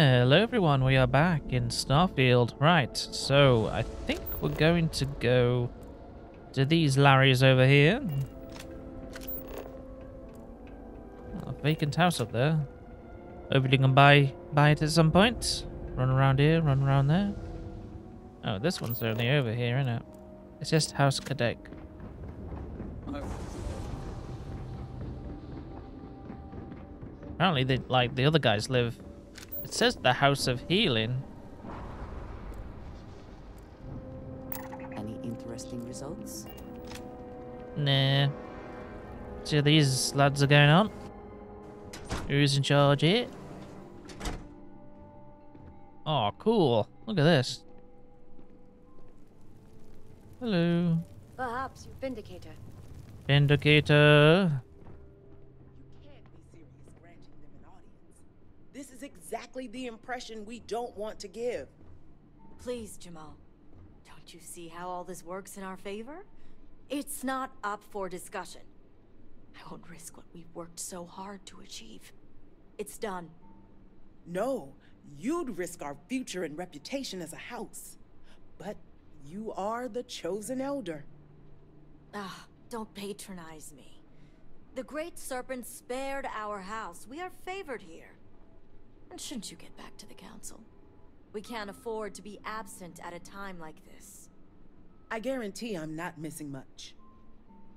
Hello everyone, we are back in Starfield. Right, so I think we're going to go to these Larrys over here. A vacant house up there. Hopefully you can buy it at some point. Run around here, run around there. Oh, this one's only over here, isn't it? It's just House Kadek. Apparently the other guys live. It says the House of Healing. Any interesting results? Nah. See how these lads are going on? Who's in charge here? Oh, cool. Look at this. Hello. Perhaps your Vindicator. Vindicator. You can't be serious granting them an audience. This is exactly the impression we don't want to give. Please, Jamal. Don't you see how all this works in our favor? It's not up for discussion. I won't risk what we've worked so hard to achieve. It's done. No, you'd risk our future and reputation as a house. But you are the chosen elder. Ah, don't patronize me. The Great Serpent spared our house. We are favored here. And shouldn't you get back to the council? We can't afford to be absent at a time like this. I guarantee I'm not missing much.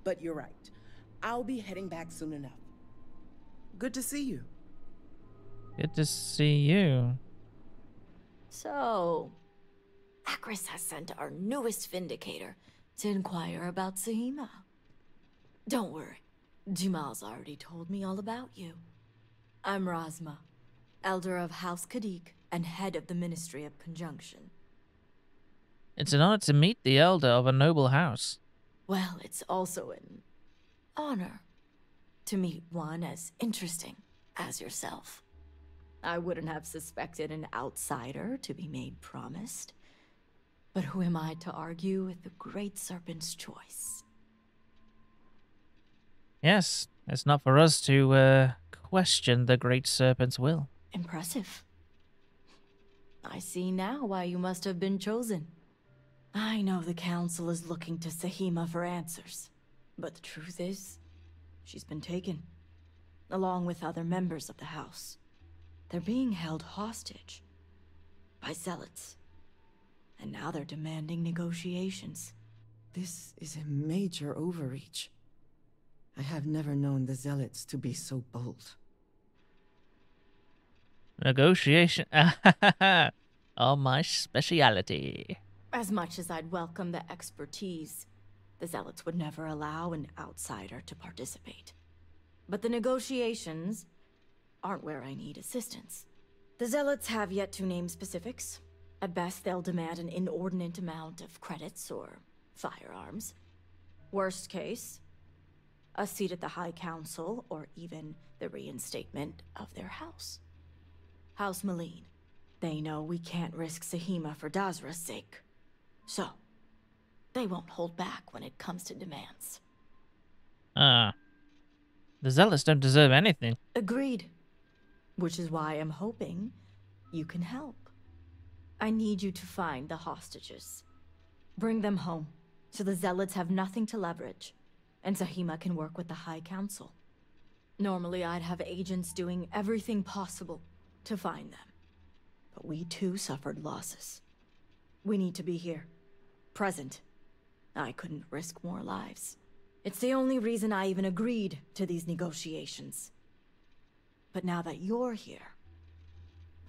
But you're right. I'll be heading back soon enough. Good to see you. Good to see you. So, Akris has sent our newest Vindicator to inquire about Sahima. Don't worry, Jamal's already told me all about you. I'm Razma, Elder of House Kadik and head of the Ministry of Conjunction. It's an honor to meet the elder of a noble house. Well, it's also an honor to meet one as interesting as yourself. I wouldn't have suspected an outsider to be made promised. But who am I to argue with the Great Serpent's choice? Yes, it's not for us to question the Great Serpent's will. Impressive. I see now why you must have been chosen. I know the Council is looking to Sahima for answers, but the truth is, she's been taken, along with other members of the House. They're being held hostage by Zealots, and now they're demanding negotiations. This is a major overreach. I have never known the Zealots to be so bold. Negotiation. All my speciality. As much as I'd welcome the expertise, the Zealots would never allow an outsider to participate. But the negotiations aren't where I need assistance. The Zealots have yet to name specifics. At best, they'll demand an inordinate amount of credits or firearms. Worst case, a seat at the High Council or even the reinstatement of their house. House Maleen. They know we can't risk Sahima for Dazra's sake. So, they won't hold back when it comes to demands. The Zealots don't deserve anything. Agreed. Which is why I'm hoping you can help. I need you to find the hostages. Bring them home, so the Zealots have nothing to leverage, and Sahima can work with the High Council. Normally I'd have agents doing everything possible to find them. But we too suffered losses. We need to be here. Present. I couldn't risk more lives. It's the only reason I even agreed to these negotiations. But now that you're here,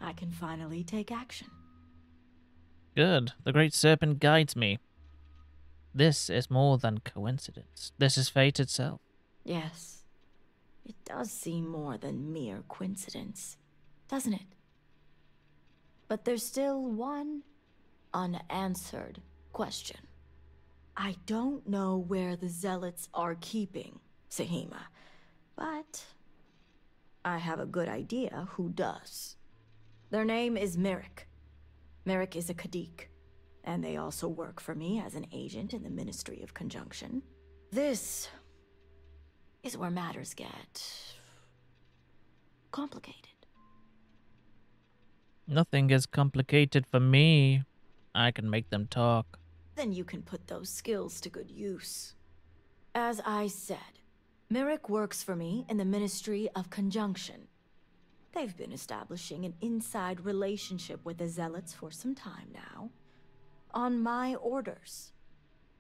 I can finally take action. Good. The Great Serpent guides me. This is more than coincidence. This is fate itself. Yes. It does seem more than mere coincidence, doesn't it? But there's still one unanswered question. I don't know where the Zealots are keeping Sahima, but I have a good idea who does. Their name is Merrick. Merrick is a Kadik, and they also work for me as an agent in the Ministry of Conjunction. This is where matters get complicated. Nothing is complicated for me. I can make them talk. Then you can put those skills to good use. As I said, Merrick works for me in the Ministry of Conjunction. They've been establishing an inside relationship with the Zealots for some time now. On my orders.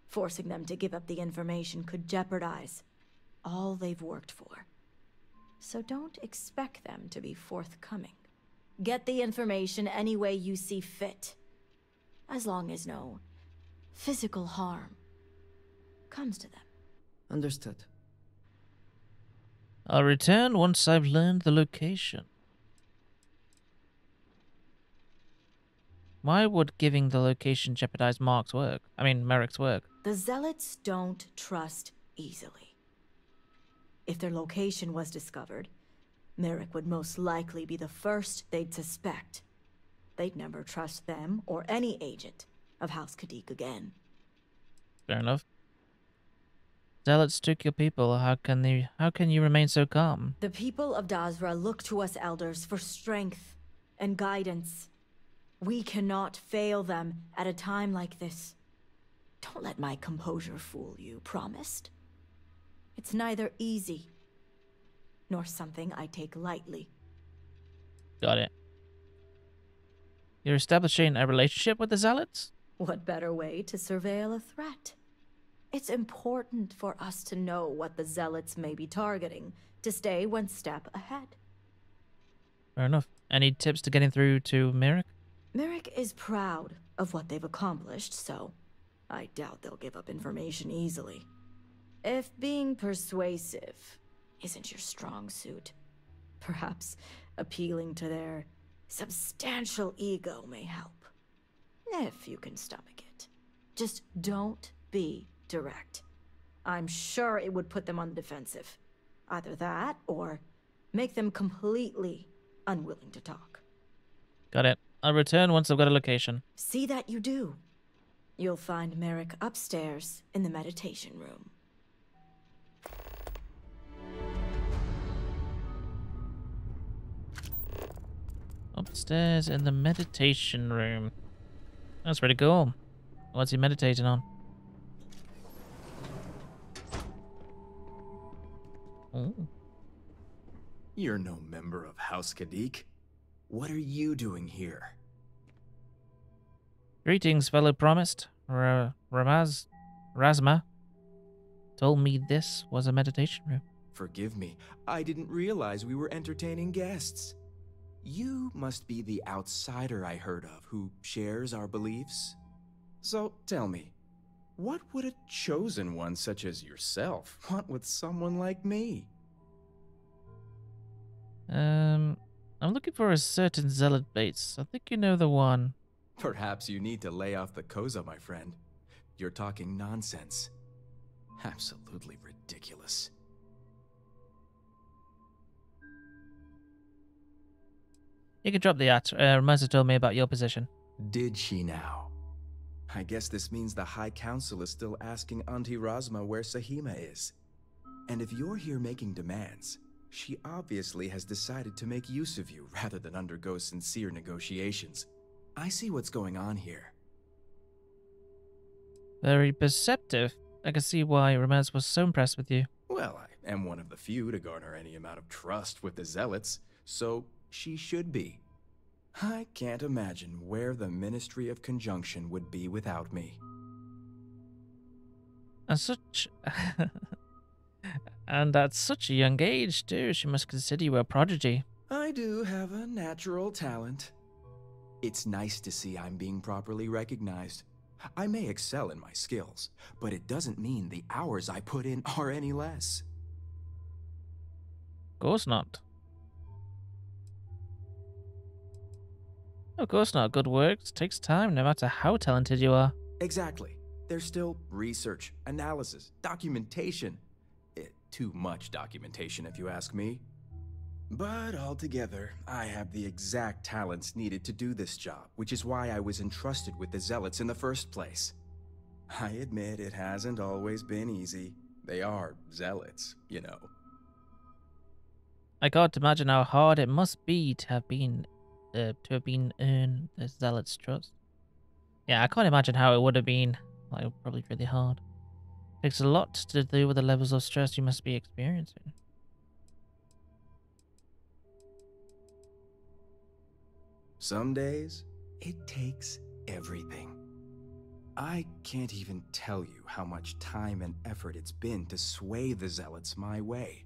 Forcing them to give up the information could jeopardize all they've worked for. So don't expect them to be forthcoming. Get the information any way you see fit. As long as no physical harm comes to them. Understood. I'll return once I've learned the location. Why would giving the location jeopardize Merrick's work? The Zealots don't trust easily. If their location was discovered, Merrick would most likely be the first they'd suspect. They'd never trust them or any agent of House Kadik again. Fair enough. Zealots took your people. How can you remain so calm? The people of Dazra look to us elders for strength and guidance. We cannot fail them at a time like this. Don't let my composure fool you, promised? It's neither easy nor something I take lightly. Got it. You're establishing a relationship with the Zealots? What better way to surveil a threat? It's important for us to know what the Zealots may be targeting to stay one step ahead. Fair enough. Any tips to getting through to Merrick? Merrick is proud of what they've accomplished, so I doubt they'll give up information easily. If being persuasive isn't your strong suit, perhaps appealing to their substantial ego may help. If you can stomach it. Just don't be direct. I'm sure it would put them on the defensive. Either that, or make them completely unwilling to talk. Got it. I'll return once I've got a location. See that you do. You'll find Merrick upstairs in the meditation room. Upstairs in the meditation room. That's pretty cool. What's he meditating on? Oh. You're no member of House Kadik. What are you doing here? Greetings, fellow promised. Razma told me this was a meditation room. Forgive me, I didn't realize we were entertaining guests. You must be the outsider I heard of who shares our beliefs. So tell me, what would a chosen one such as yourself want with someone like me? I'm looking for a certain zealot base. I think you know the one. Perhaps you need to lay off the Koza, my friend. You're talking nonsense. Absolutely ridiculous. You can drop the at. Mercer told me about your position. Did she now? I guess this means the High Council is still asking Auntie Razma where Sahima is. And if you're here making demands, she obviously has decided to make use of you rather than undergo sincere negotiations. I see what's going on here. Very perceptive. I can see why Ramez was so impressed with you. Well, I am one of the few to garner any amount of trust with the Zealots, so she should be. I can't imagine where the Ministry of Conjunction would be without me. And such... and at such a young age, too, she must consider you a prodigy. I do have a natural talent. It's nice to see I'm being properly recognized. I may excel in my skills, but it doesn't mean the hours I put in are any less. Of course not. Of course not. Good work takes time, no matter how talented you are. Exactly. There's still research, analysis, documentation. Too much documentation, if you ask me. But altogether, I have the exact talents needed to do this job, which is why I was entrusted with the Zealots in the first place. I admit it hasn't always been easy. They are Zealots, you know. I can't imagine how hard it must be to have been to have been earned the Zealot's trust. Yeah, I can't imagine how it would have been. Like, probably really hard. Takes a lot to do with the levels of stress you must be experiencing. Some days, it takes everything. I can't even tell you how much time and effort it's been to sway the Zealots my way.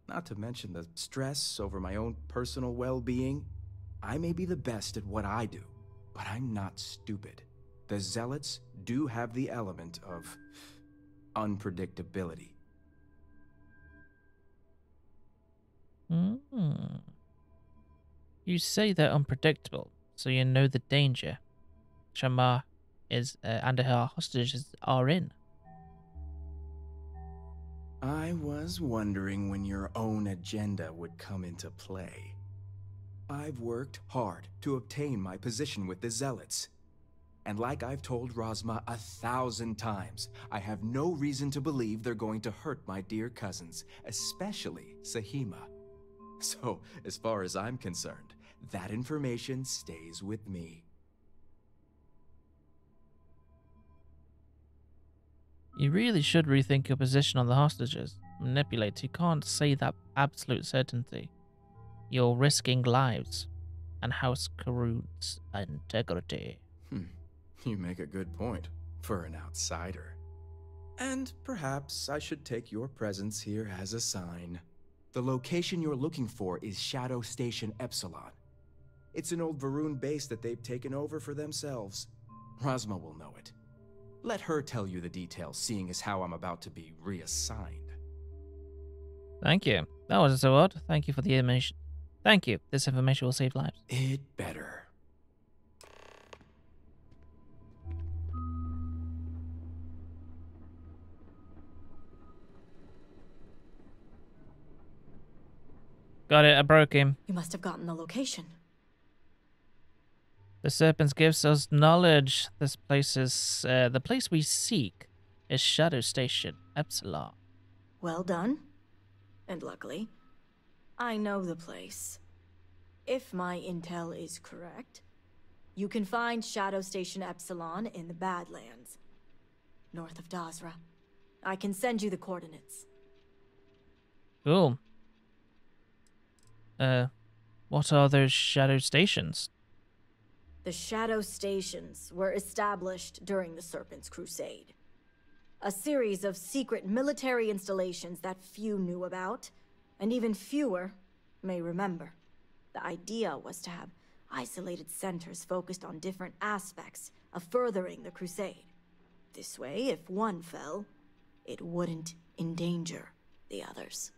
Not to mention the stress over my own personal well-being. I may be the best at what I do, but I'm not stupid. The Zealots do have the element of unpredictability. You say they're unpredictable, so you know the danger Shamar is and her hostages are in. I was wondering when your own agenda would come into play. I've worked hard to obtain my position with the Zealots. And like I've told Rosma 1,000 times, I have no reason to believe they're going to hurt my dear cousins, especially Sahima. So, as far as I'm concerned, that information stays with me. You really should rethink your position on the hostages. Manipulate, you can't say that absolute certainty. You're risking lives and House Karun's integrity. You make a good point for an outsider. And perhaps I should take your presence here as a sign. The location you're looking for is Shadow Station Epsilon. It's an old Varun base that they've taken over for themselves. Rosma will know it. Let her tell you the details, seeing as how I'm about to be reassigned. Thank you. That wasn't so odd. Thank you for the information. Thank you. This information will save lives. It better. Got it, I broke him. You must have gotten the location. The serpents gives us knowledge. This place is, the place we seek is Shadow Station, Epsilon. Well done. And luckily, I know the place. If my intel is correct, you can find Shadow Station Epsilon in the Badlands, north of Dazra. I can send you the coordinates. Cool. What are those Shadow Stations? The Shadow Stations were established during the Serpent's Crusade. A series of secret military installations that few knew about, and even fewer may remember. The idea was to have isolated centers focused on different aspects of furthering the Crusade. This way, if one fell, it wouldn't endanger the others.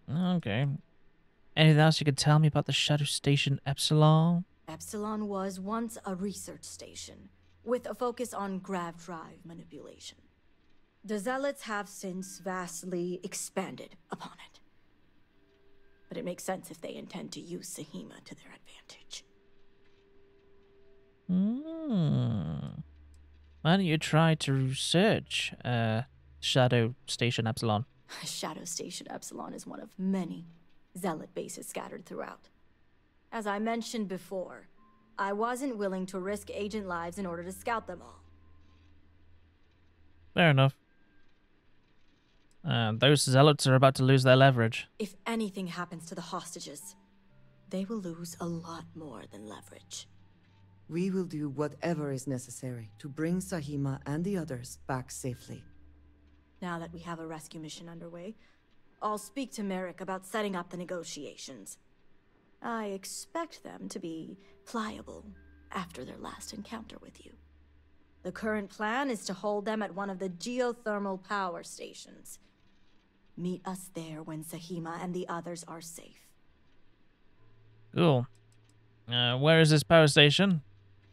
Okay. Anything else you could tell me about the Shadow Station Epsilon? Epsilon was once a research station, with a focus on grav drive manipulation. The Zealots have since vastly expanded upon it. But it makes sense if they intend to use Sahima to their advantage. Why don't you try to research Shadow Station Epsilon? Shadow Station Epsilon is one of many Zealot bases scattered throughout. As I mentioned before, I wasn't willing to risk agent lives in order to scout them all. Fair enough. Those Zealots are about to lose their leverage. If anything happens to the hostages, they will lose a lot more than leverage. We will do whatever is necessary to bring Sahima and the others back safely. Now that we have a rescue mission underway, I'll speak to Merrick about setting up the negotiations. I expect them to be pliable after their last encounter with you. The current plan is to hold them at one of the geothermal power stations. Meet us there when Sahima and the others are safe. Cool. Where is this power station?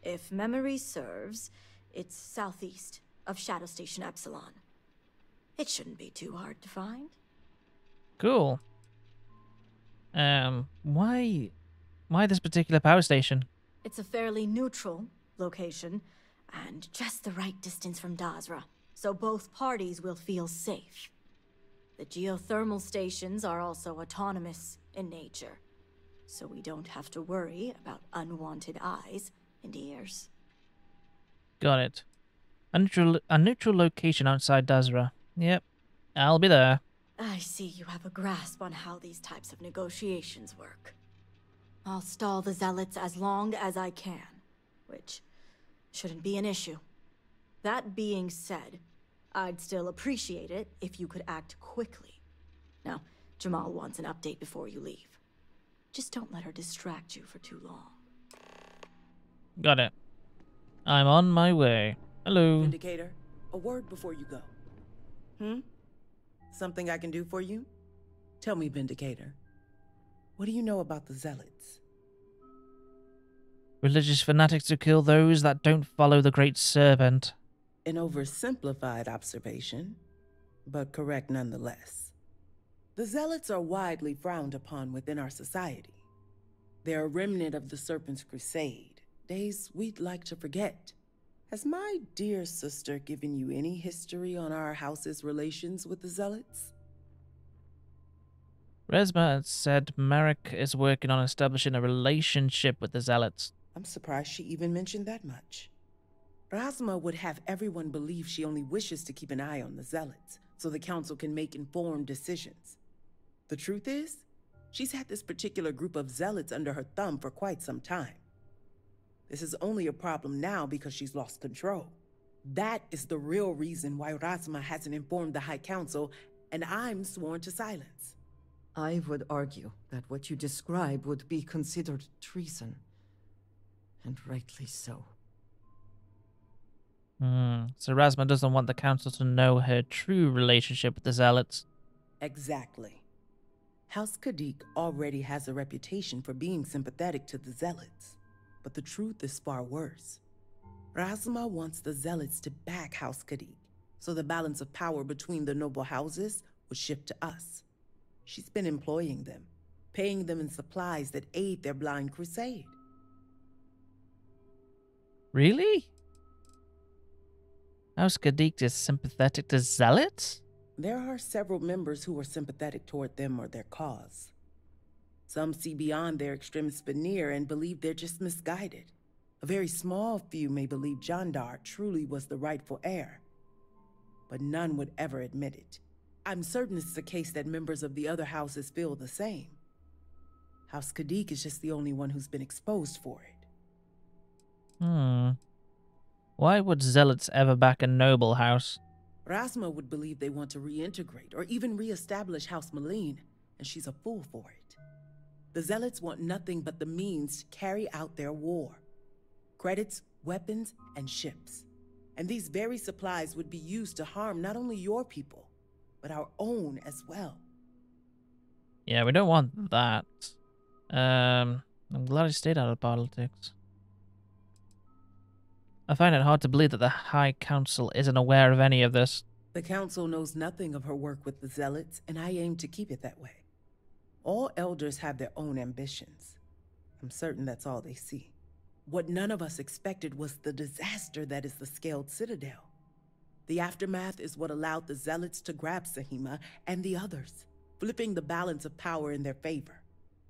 If memory serves, it's southeast of Shadow Station Epsilon. It shouldn't be too hard to find. Cool. Why this particular power station? It's a fairly neutral location, and just the right distance from Dazra, so both parties will feel safe. The geothermal stations are also autonomous in nature, so we don't have to worry about unwanted eyes and ears. Got it. A neutral location outside Dazra. Yep, I'll be there. I see you have a grasp on how these types of negotiations work. I'll stall the Zealots as long as I can, which shouldn't be an issue. That being said, I'd still appreciate it if you could act quickly. Now, Jamal wants an update before you leave. Just don't let her distract you for too long. Got it. I'm on my way. Hello. Vindicator, a word before you go. Something I can do for you? Tell me, Vindicator. What do you know about the Zealots? Religious fanatics who kill those that don't follow the Great Serpent. An oversimplified observation, but correct nonetheless. The Zealots are widely frowned upon within our society. They're a remnant of the Serpent's crusade, days we'd like to forget. Has my dear sister given you any history on our house's relations with the Zealots? Resma said Merrick is working on establishing a relationship with the Zealots. I'm surprised she even mentioned that much. Rasma would have everyone believe she only wishes to keep an eye on the Zealots, so the Council can make informed decisions. The truth is, she's had this particular group of Zealots under her thumb for quite some time. This is only a problem now because she's lost control. That is the real reason why Rasma hasn't informed the High Council, and I'm sworn to silence. I would argue that what you describe would be considered treason. And rightly so. So Rasma doesn't want the Council to know her true relationship with the Zealots. Exactly. House Kadik already has a reputation for being sympathetic to the Zealots. But the truth is far worse. Rasma wants the Zealots to back House Kadik, so the balance of power between the noble houses would shift to us. She's been employing them, paying them in supplies that aid their blind crusade. Really? House Kadik is sympathetic to Zealots? There are several members who are sympathetic toward them or their cause. Some see beyond their extremist veneer and believe they're just misguided. A very small few may believe Jandar truly was the rightful heir, but none would ever admit it. I'm certain it's a case that members of the other houses feel the same. House Kadik is just the only one who's been exposed for it. Why would Zealots ever back a noble house? Rasma would believe they want to reintegrate or even re-establish House Malene, and she's a fool for it. The Zealots want nothing but the means to carry out their war. Credits, weapons, and ships. And these very supplies would be used to harm not only your people, but our own as well. Yeah, we don't want that. I'm glad I stayed out of politics. I find it hard to believe that the High Council isn't aware of any of this. The Council knows nothing of her work with the Zealots, and I aim to keep it that way. All elders have their own ambitions. I'm certain that's all they see. What none of us expected was the disaster that is the Scaled Citadel. The aftermath is what allowed the Zealots to grab Sahima and the others, flipping the balance of power in their favor.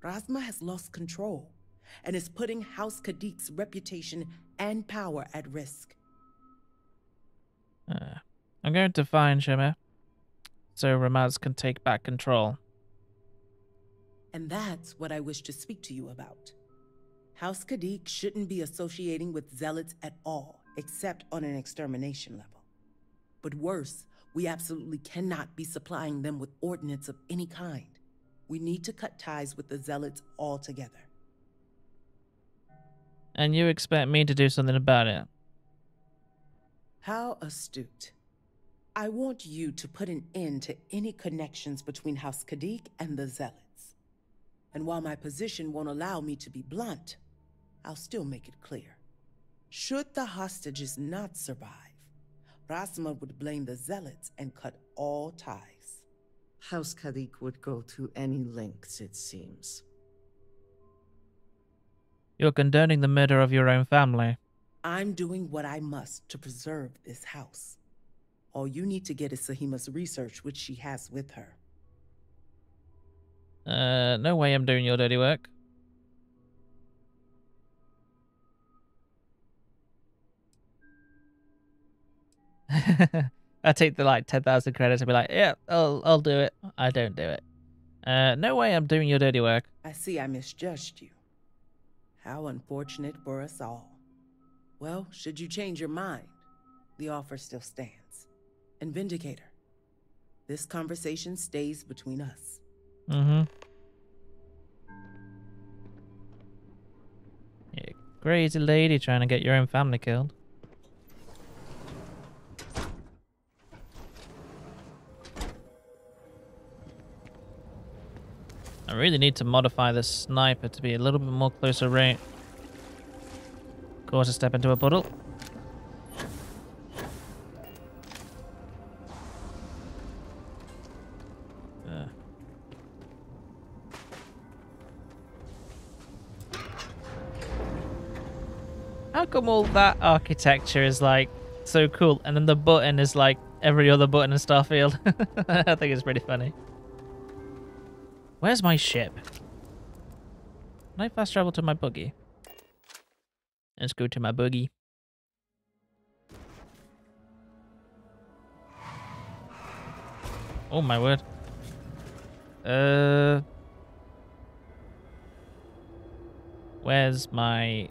Rasma has lost control and is putting House Kadik's reputation and power at risk. I'm going to find Shemir so Ramaz can take back control. And that's what I wish to speak to you about. House Kadik shouldn't be associating with Zealots at all, except on an extermination level. But worse, we absolutely cannot be supplying them with ordnance of any kind. We need to cut ties with the Zealots altogether. And you expect me to do something about it? How astute. I want you to put an end to any connections between House Kadik and the Zealots. And while my position won't allow me to be blunt, I'll still make it clear. Should the hostages not survive, Rasma would blame the Zealots and cut all ties. House Kadik would go to any lengths, it seems. You're condoning the murder of your own family. I'm doing what I must to preserve this house. All you need to get is Sahima's research, which she has with her. No way I'm doing your dirty work. I take the like 10,000 credits and be like, yeah, I'll do it. I don't do it. No way I'm doing your dirty work. I see I misjudged you. How unfortunate for us all. Well, should you change your mind, the offer still stands. And Vindicator, this conversation stays between us. Mm-hmm. You crazy lady trying to get your own family killed. I really need to modify the sniper to be a little bit more closer range. Of course, I step into a puddle. How come all that architecture is like so cool, and then the button is like every other button in Starfield? I think it's pretty funny. Where's my ship? Can I fast travel to my buggy? Let's go to my buggy. Oh my word. Where's my...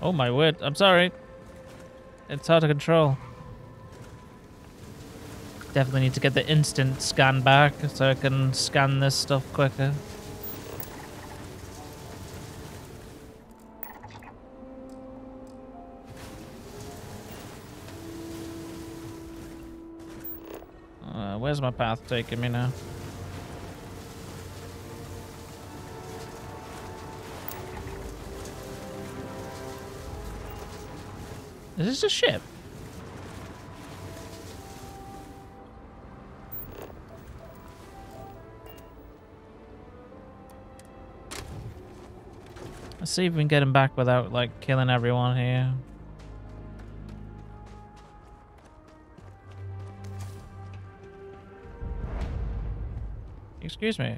Oh my word, I'm sorry. It's hard to control. Definitely need to get the instant scan back so I can scan this stuff quicker. Where's my path taking me now? Is this a ship? Let's see if we can get him back without, like, killing everyone here. Excuse me.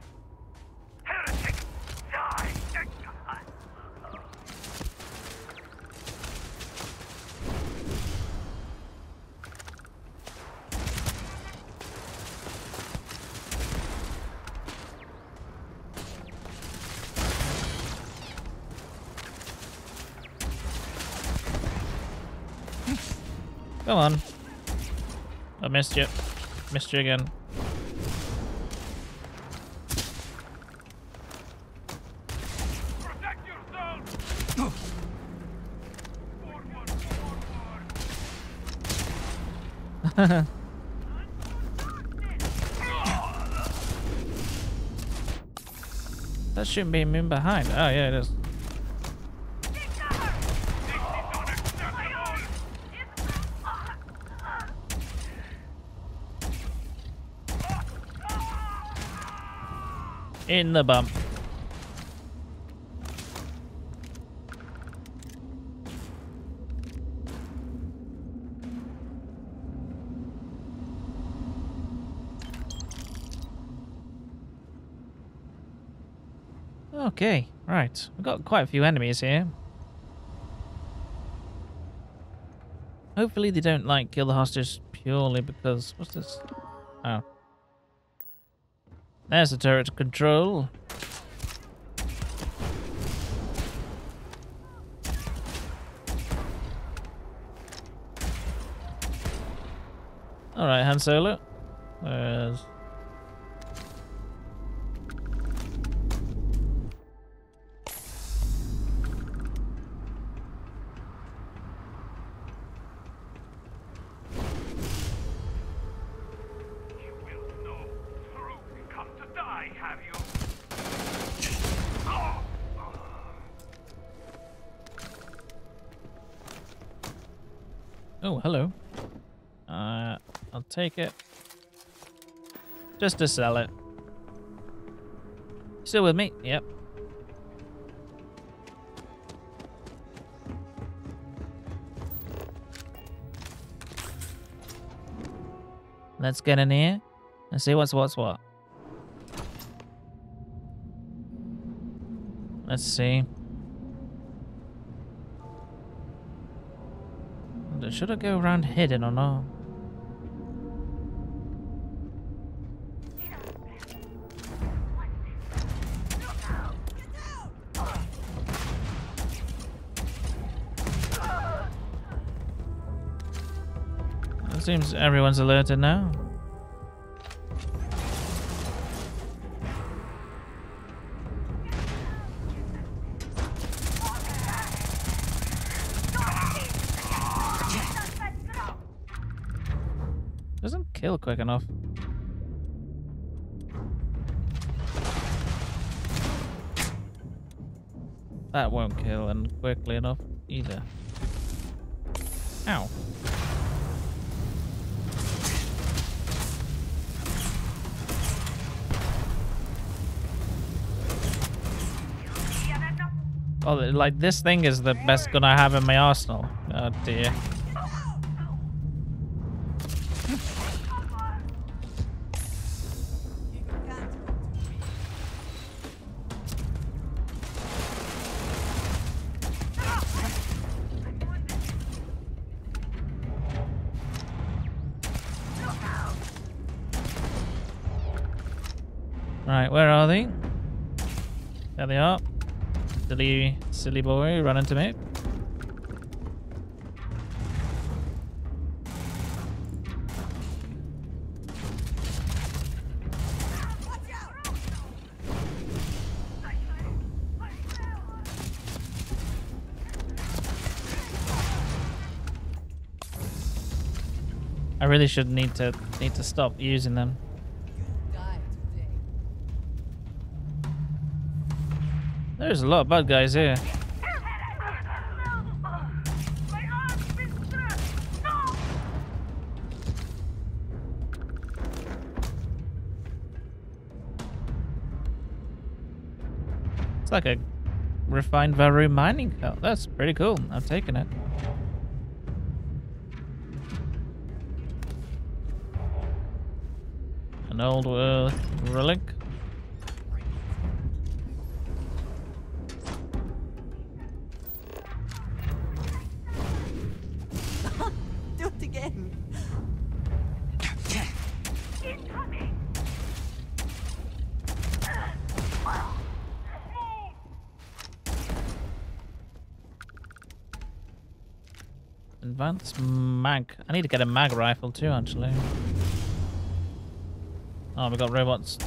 Heretic, die! Come on. I missed you. Missed you again. Protect yourself! That shouldn't be moving behind. Oh, yeah, it is. In the bump. Okay, right. We've got quite a few enemies here. Hopefully they don't, like, kill the hostage purely because... What's this? Oh. There's the turret control. Alright, Han Solo. There's... Oh, hello. I'll take it. Just to sell it. Still with me? Yep. Let's get in here and see what's what. Let's see. wonder, should I go around hidden or not? It seems everyone's alerted now. Doesn't kill quick enough. That won't kill and quickly enough either. Ow. Oh, like this thing is the best gun I have in my arsenal. Oh dear. Right, where are they? There they are. Silly boy, run into me. I really should need to stop using them. There's a lot of bad guys here. It's like a refined Varu mining cart. That's pretty cool. I'm taking it. An old relic. Do it again. Advanced mag. I need to get a mag rifle too, actually. Oh, we got robots.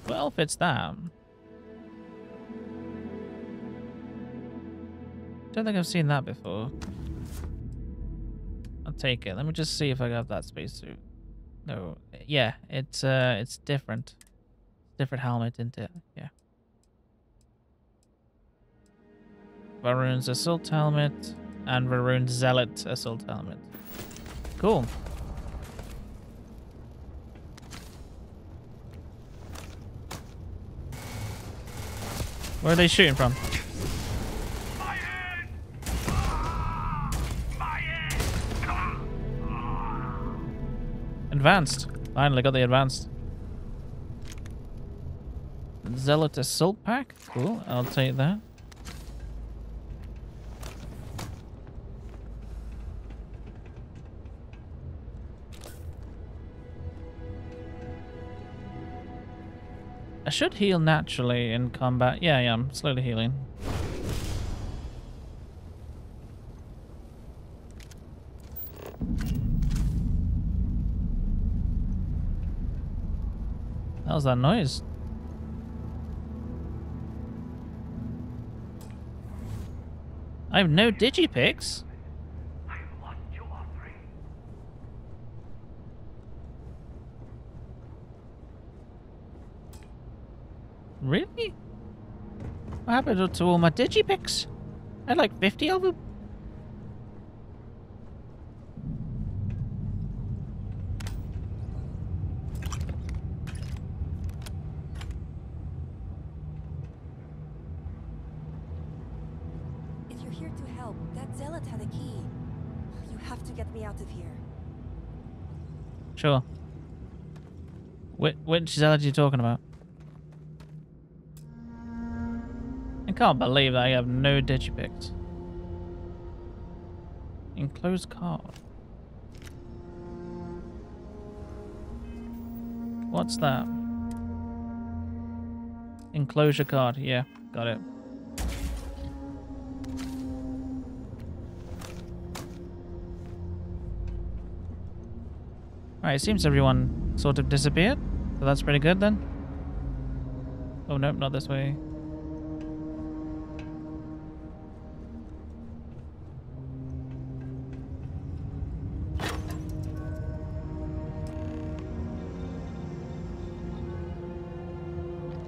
Well, fits that. Don't think I've seen that before. I'll take it. Let me just see if I have that spacesuit. No, yeah, it's different. Different helmet, isn't it? Yeah. Varun's assault helmet and Varun's zealot assault helmet. Cool. Where are they shooting from? Advanced. Finally got the advanced. Zealot assault pack. Cool. I'll take that. I should heal naturally in combat. Yeah, I'm slowly healing. That was that noise. I have no digipicks. I want your offering. Really? What happened to all my digipicks? I had like 50 of them. to help. That zealot had a key. You have to get me out of here. Sure. Which zealot are you talking about? I can't believe that I have no digipicks. Enclosed card. What's that? Enclosure card. Yeah, got it. Alright, it seems everyone sort of disappeared. So that's pretty good then. Oh, nope, not this way.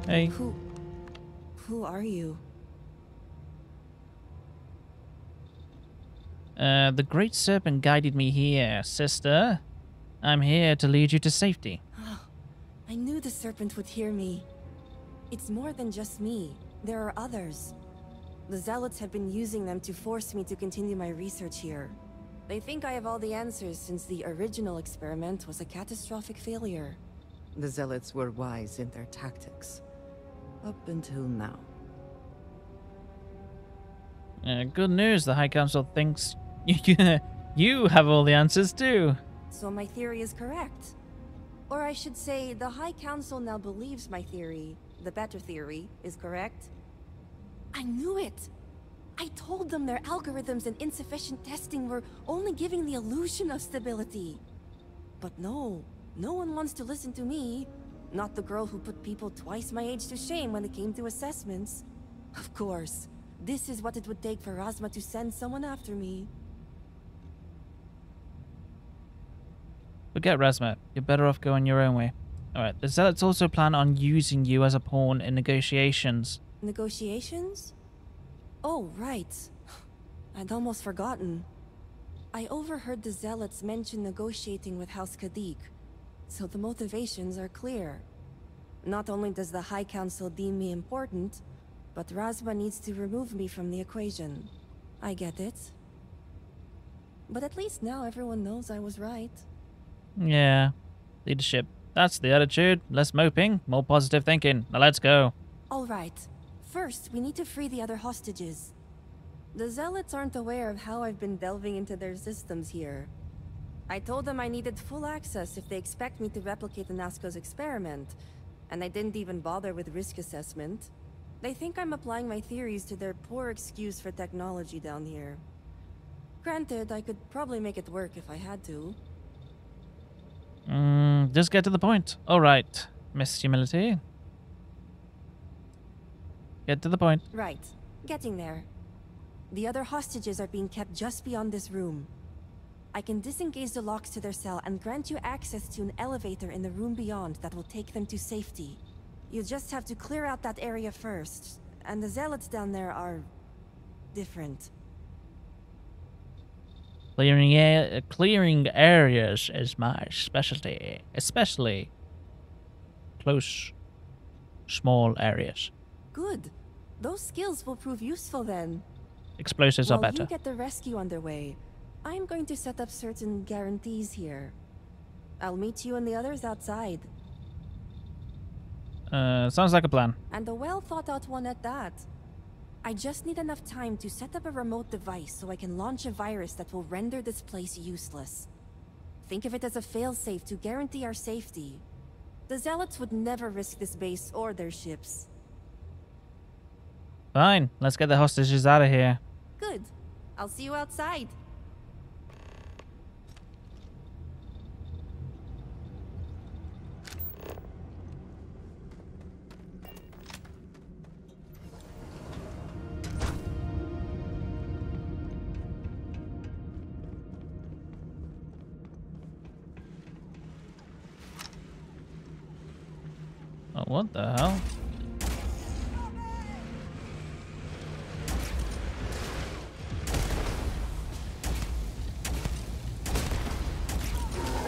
Hey. Who are you? The Great Serpent guided me here, sister. I'm here to lead you to safety. I knew the serpent would hear me. It's more than just me. There are others. The Zealots have been using them to force me to continue my research here. They think I have all the answers since the original experiment was a catastrophic failure. The Zealots were wise in their tactics. Up until now. Good news, the High Council thinks you have all the answers too. So my theory is correct. Or I should say, the High Council now believes my theory, the better theory, is correct. I knew it! I told them their algorithms and insufficient testing were only giving the illusion of stability. But no one wants to listen to me. Not the girl who put people twice my age to shame when it came to assessments. Of course, this is what it would take for Razma to send someone after me. Forget Razma. You're better off going your own way. Alright, the Zealots also plan on using you as a pawn in negotiations. Negotiations? Oh, right. I'd almost forgotten. I overheard the Zealots mention negotiating with House Kadik, so the motivations are clear. Not only does the High Council deem me important, but Razma needs to remove me from the equation. I get it. But at least now everyone knows I was right. Yeah. Leadership. That's the attitude. Less moping, more positive thinking. Now let's go. All right. First, we need to free the other hostages. The Zealots aren't aware of how I've been delving into their systems here. I told them I needed full access if they expect me to replicate the Nazco's experiment, and I didn't even bother with risk assessment. They think I'm applying my theories to their poor excuse for technology down here. Granted, I could probably make it work if I had to. Just get to the point. Alright, Miss Humility. Get to the point. Right. Getting there. The other hostages are being kept just beyond this room. I can disengage the locks to their cell and grant you access to an elevator in the room beyond that will take them to safety. You just have to clear out that area first, and the Zealots down there are... different. Clearing areas is my specialty, especially close, small areas. Good. Those skills will prove useful then. Explosives are While better. you get the rescue underway, I'm going to set up certain guarantees here. I'll meet you and the others outside. Sounds like a plan. And a well-thought-out one at that. I just need enough time to set up a remote device so I can launch a virus that will render this place useless. Think of it as a failsafe to guarantee our safety. The Zealots would never risk this base or their ships. Fine, let's get the hostages out of here. Good. I'll see you outside. Oh, what the hell?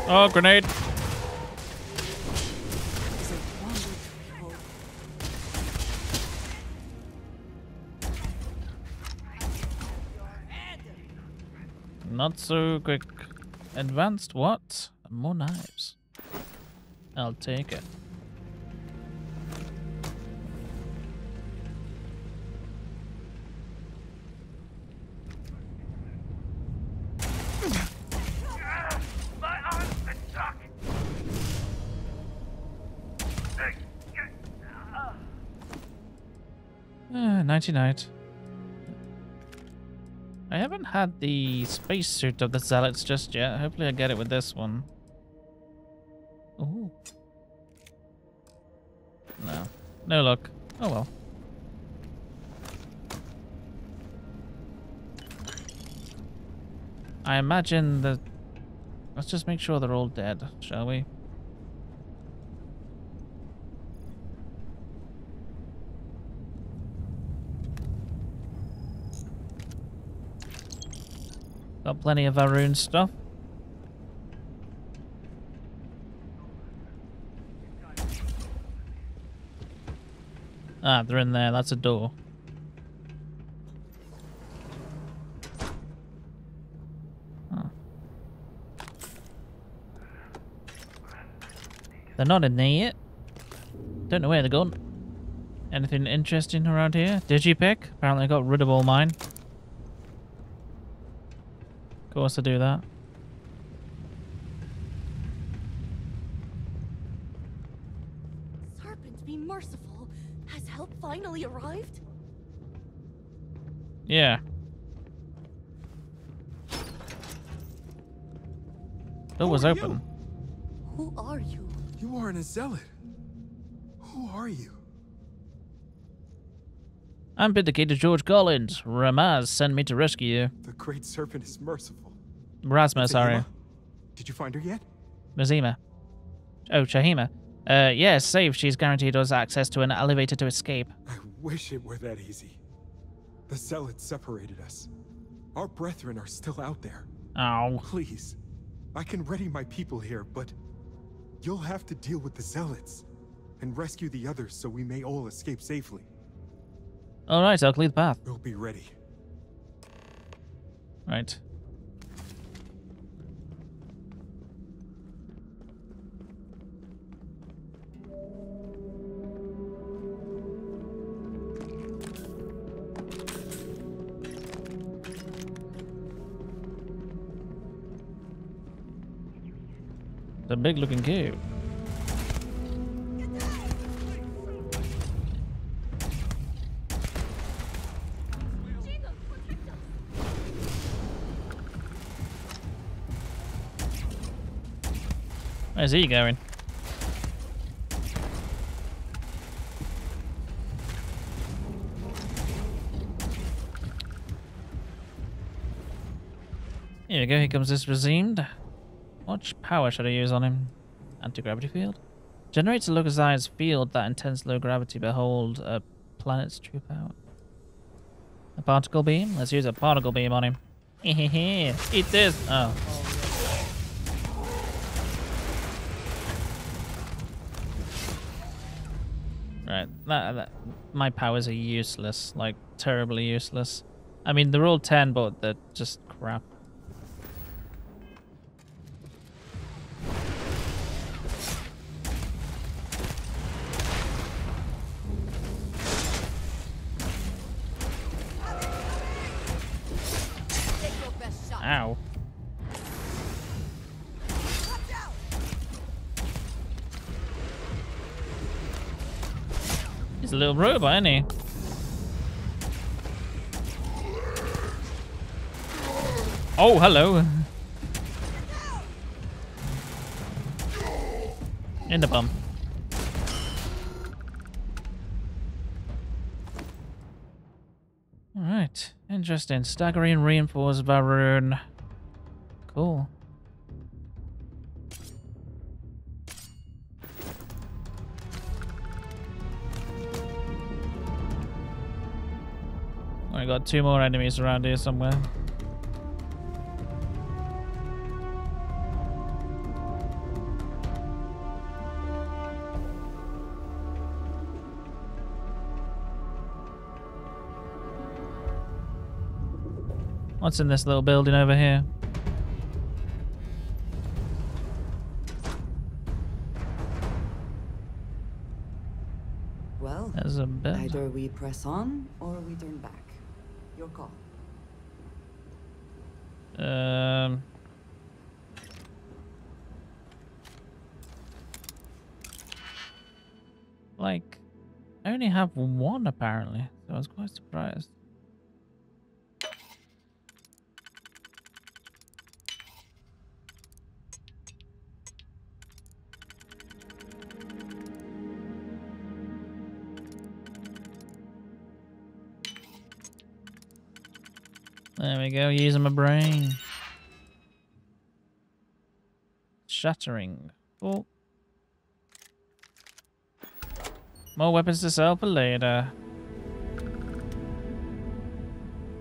Oh, grenade. Not so quick. Advanced what? More knives. I'll take it. My arm's been stuck. 99. I haven't had the spacesuit of the Zealots just yet. Hopefully I get it with this one. Ooh. No. No luck. Oh well. I imagine that... Let's just make sure they're all dead, shall we? Got plenty of Varun stuff. Ah, they're in there. That's a door. Huh. They're not in there yet. Don't know where they're gone. Anything interesting around here? Digipick? Apparently I got rid of all mine. Of course I do that. Serpent be merciful. Has help finally arrived? Yeah. Door was open. Who are you? You aren't a zealot. Who are you? I'm Vindicator George Collins. Ramaz sent me to rescue you. The great serpent is merciful. Rasma, sorry. Shahima? Did you find her yet? Mazima. Oh, Shahima. Yes, safe. She's guaranteed us access to an elevator to escape. I wish it were that easy. The zealots separated us. Our brethren are still out there. Oh. Please. I can ready my people here, but you'll have to deal with the zealots and rescue the others so we may all escape safely. Alright, I'll clear the path. We'll be ready. Right. It's a big looking cave. Where's he going? Here we go, here comes this resumed. What power should I use on him? Anti-gravity field? Generates a localized field that intense low gravity. Behold, a planet's true power. A particle beam? Let's use a particle beam on him. Eat this! Oh. Right, my powers are useless, like terribly useless. I mean, they're all 10, but they're just crap. Ow. He's a little robot, isn't he? Oh, hello. In the bum. Alright. Interesting. Staggering reinforced Varun. Cool. I got 2 more enemies around here somewhere. What's in this little building over here? Well, There's a bit. either we press on or we turn back. Your call. Like, I only have one apparently, so I was quite surprised. There we go, using my brain. Shattering. Oh. More weapons to sell for later.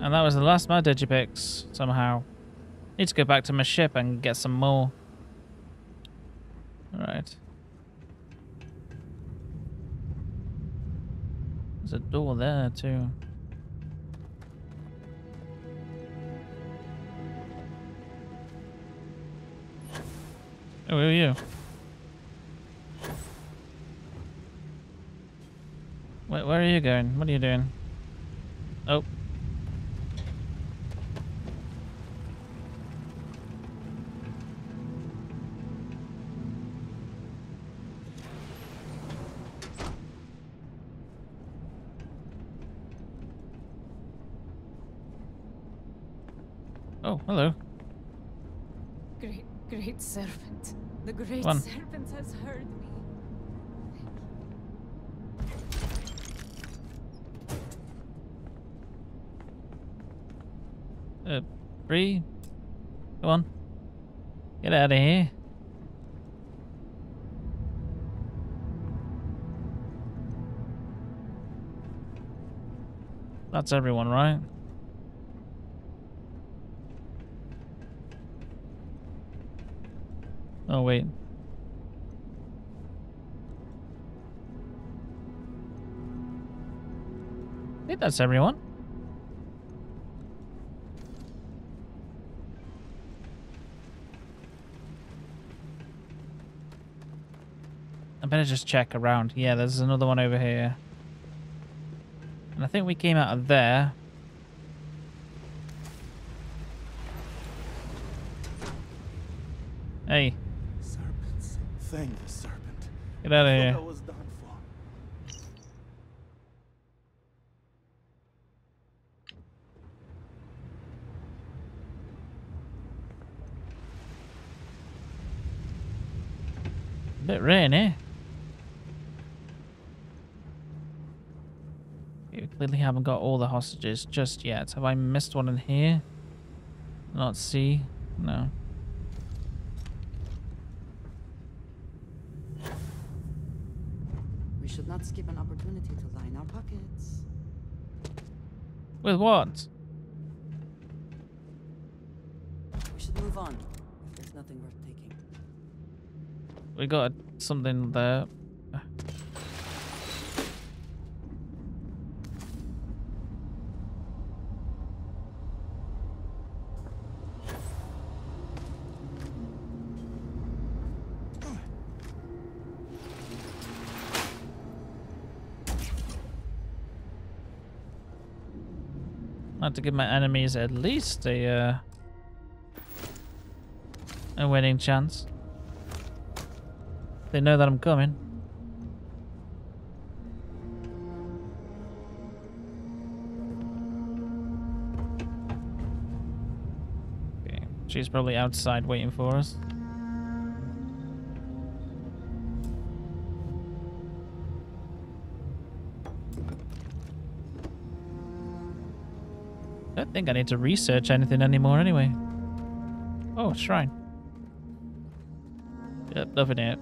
And that was the last of my digipicks, somehow. Need to go back to my ship and get some more. Alright. There's a door there, too. Oh, who are you? Where are you going? What are you doing? Oh. Oh, hello. Great servant. The great One. servant has heard me. Bree? Come on. Get out of here. That's everyone, right? Oh, wait. I think that's everyone. I better just check around. Yeah, there's another one over here. And I think we came out of there. Hey. Serpents. Thank the serpent. Get out of I here. thought I was done for. Bit rainy. We clearly haven't got all the hostages just yet. Have I missed one in here? Not see? No. We should not skip an opportunity to line our pockets. With what? We should move on if there's nothing worth taking. We got something there. I have to give my enemies at least a winning chance. They know that I'm coming. Okay, she's probably outside waiting for us. I don't think I need to research anything anymore anyway. Oh, shrine. Yep, nothing yet.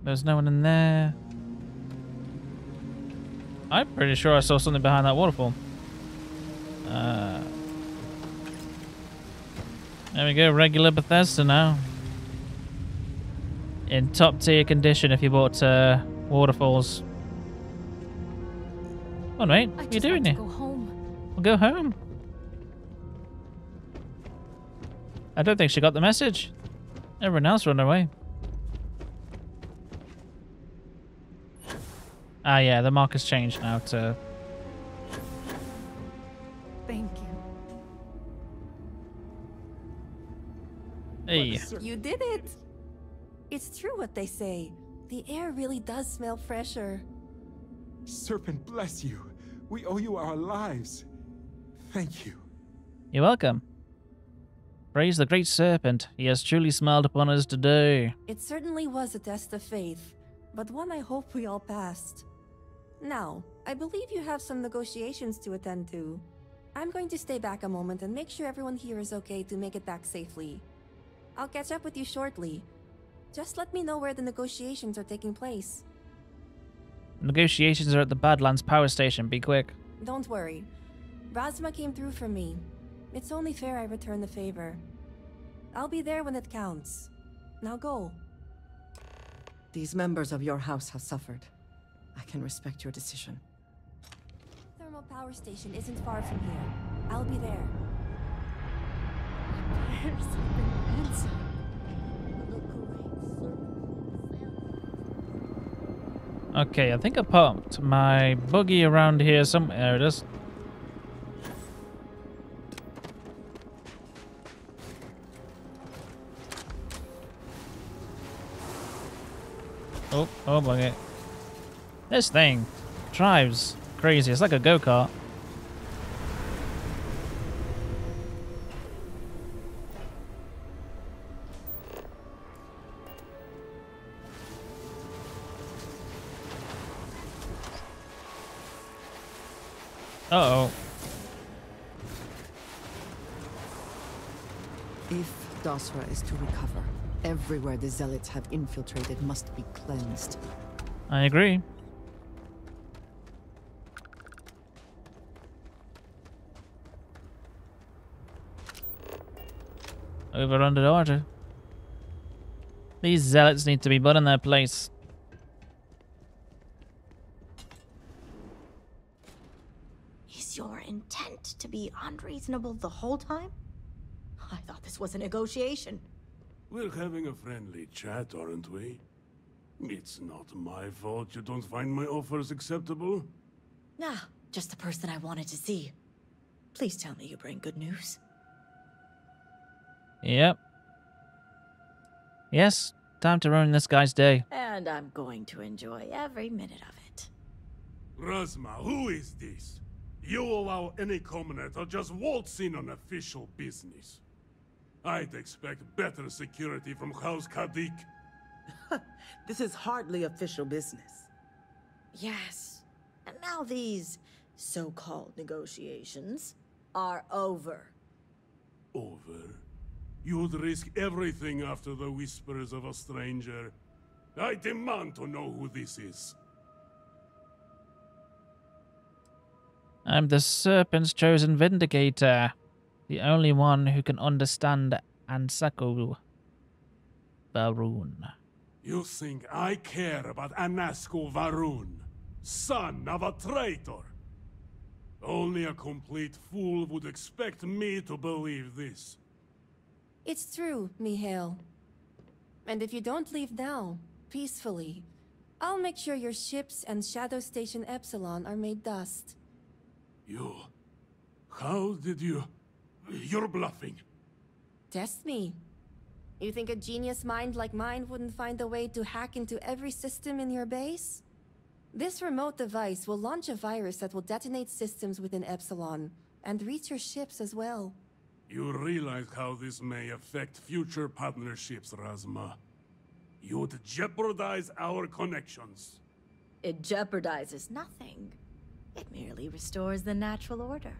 There's no one in there. I'm pretty sure I saw something behind that waterfall. There we go, regular Bethesda now. In top tier condition if you bought waterfalls. Oh mate, what are you doing here? Go home. We'll go home. I don't think she got the message. Everyone else run away. Ah, yeah, the mark has changed now to... Thank you. Hey. You did it! It's true what they say. The air really does smell fresher. Serpent bless you. We owe you our lives. Thank you. You're welcome. Praise the great serpent. He has truly smiled upon us today. It certainly was a test of faith, but one I hope we all passed. Now, I believe you have some negotiations to attend to. I'm going to stay back a moment and make sure everyone here is okay to make it back safely. I'll catch up with you shortly. Just let me know where the negotiations are taking place. Negotiations are at the Badlands power station. Be quick. Don't worry. Razma came through for me. It's only fair I return the favor. I'll be there when it counts. Now go. These members of your house have suffered. I can respect your decision. Thermal power station isn't far from here. I'll be there. Prayers have been answered. Okay, I think I parked my buggy around here somewhere. There it is. Oh buggy. This thing drives crazy. It's like a go-kart. Uh-oh. If Dosra is to recover, everywhere the Zealots have infiltrated must be cleansed. I agree. Over under order. These Zealots need to be put in their place. Is your intent to be unreasonable the whole time? I thought this was a negotiation. We're having a friendly chat, aren't we? It's not my fault you don't find my offers acceptable. Nah, just the person I wanted to see. Please tell me you bring good news. Yep. Yes, time to ruin this guy's day. And I'm going to enjoy every minute of it. Razma, who is this? You allow any commoner to just waltz in on official business. I'd expect better security from House Kadik. This is hardly official business. Yes. And now these so-called negotiations are over. Over? You'd risk everything after the whispers of a stranger. I demand to know who this is. I'm the Serpent's chosen vindicator. The only one who can understand Ansaku Varun. You think I care about Anasco Varun, son of a traitor? Only a complete fool would expect me to believe this. It's true, Mihail. And if you don't leave now, peacefully, I'll make sure your ships and Shadow Station Epsilon are made dust. You... How did you... You're bluffing. Test me. You think a genius mind like mine wouldn't find a way to hack into every system in your base? This remote device will launch a virus that will detonate systems within Epsilon, and reach your ships as well. You realize how this may affect future partnerships, Razma. You'd jeopardize our connections. It jeopardizes nothing. It merely restores the natural order.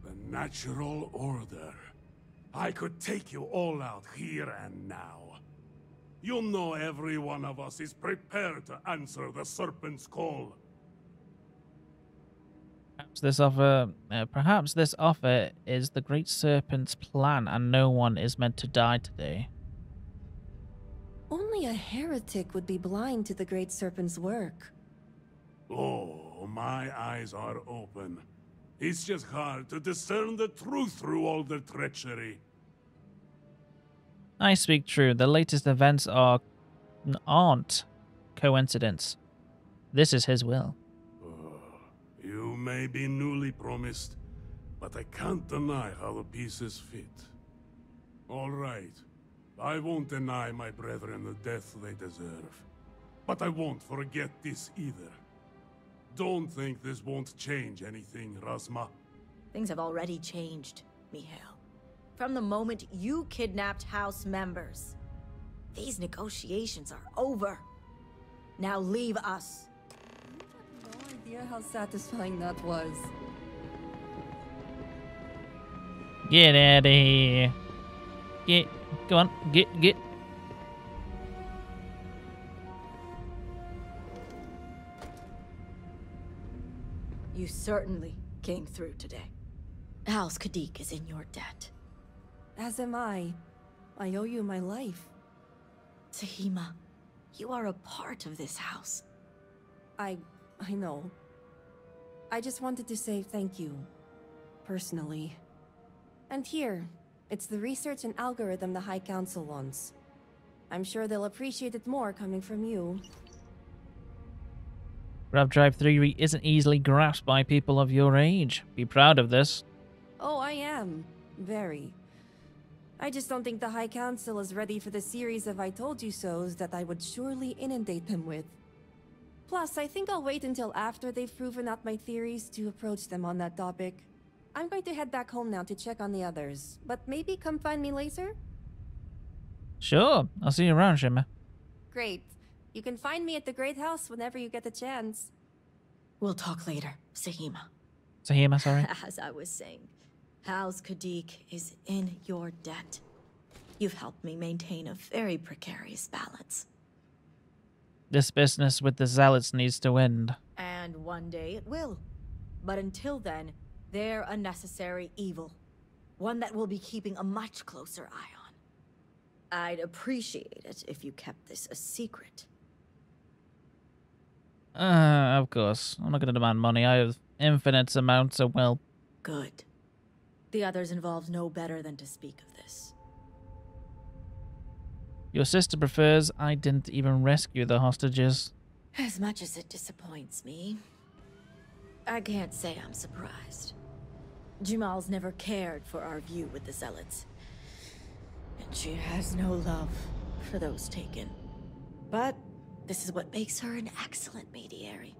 The natural order. I could take you all out here and now. You know every one of us is prepared to answer the Serpent's call. Perhaps this offer is the Great Serpent's plan, and no one is meant to die today. Only a heretic would be blind to the Great Serpent's work. Oh, my eyes are open. It's just hard to discern the truth through all the treachery. I speak true. The latest events aren't coincidence. This is his will. You may be newly promised, but I can't deny how the pieces fit. All right. I won't deny my brethren the death they deserve. But I won't forget this either. Don't think this won't change anything, Rasma. Things have already changed, Mihail. From the moment you kidnapped House members. These negotiations are over. Now leave us. I have no idea how satisfying that was. Get out of here. Go on, get. You certainly came through today. House Kadik is in your debt. As am I. I owe you my life. Tahima, you are a part of this house. I know. I just wanted to say thank you. Personally. And here, it's the research and algorithm the High Council wants. I'm sure they'll appreciate it more coming from you. Grab Drive theory isn't easily grasped by people of your age. Be proud of this. Oh, I am. Very. I just don't think the High Council is ready for the series of I told you so's that I would surely inundate them with. Plus, I think I'll wait until after they've proven out my theories to approach them on that topic. I'm going to head back home now to check on the others, but maybe come find me later? Sure, I'll see you around, Shimmer. Great. You can find me at the Great House whenever you get the chance. We'll talk later, Sahima. Sahima, sorry. As I was saying, House Kadik is in your debt. You've helped me maintain a very precarious balance. This business with the Zealots needs to end. And one day it will. But until then, they're a necessary evil. One that we'll be keeping a much closer eye on. I'd appreciate it if you kept this a secret. Of course. I'm not going to demand money. I have infinite amounts of, well... Good. The others involved know better than to speak of this. Your sister prefers I didn't even rescue the hostages. As much as it disappoints me, I can't say I'm surprised. Jamal's never cared for our view with the Zealots. And she has no love for those taken. But this is what makes her an excellent mediary.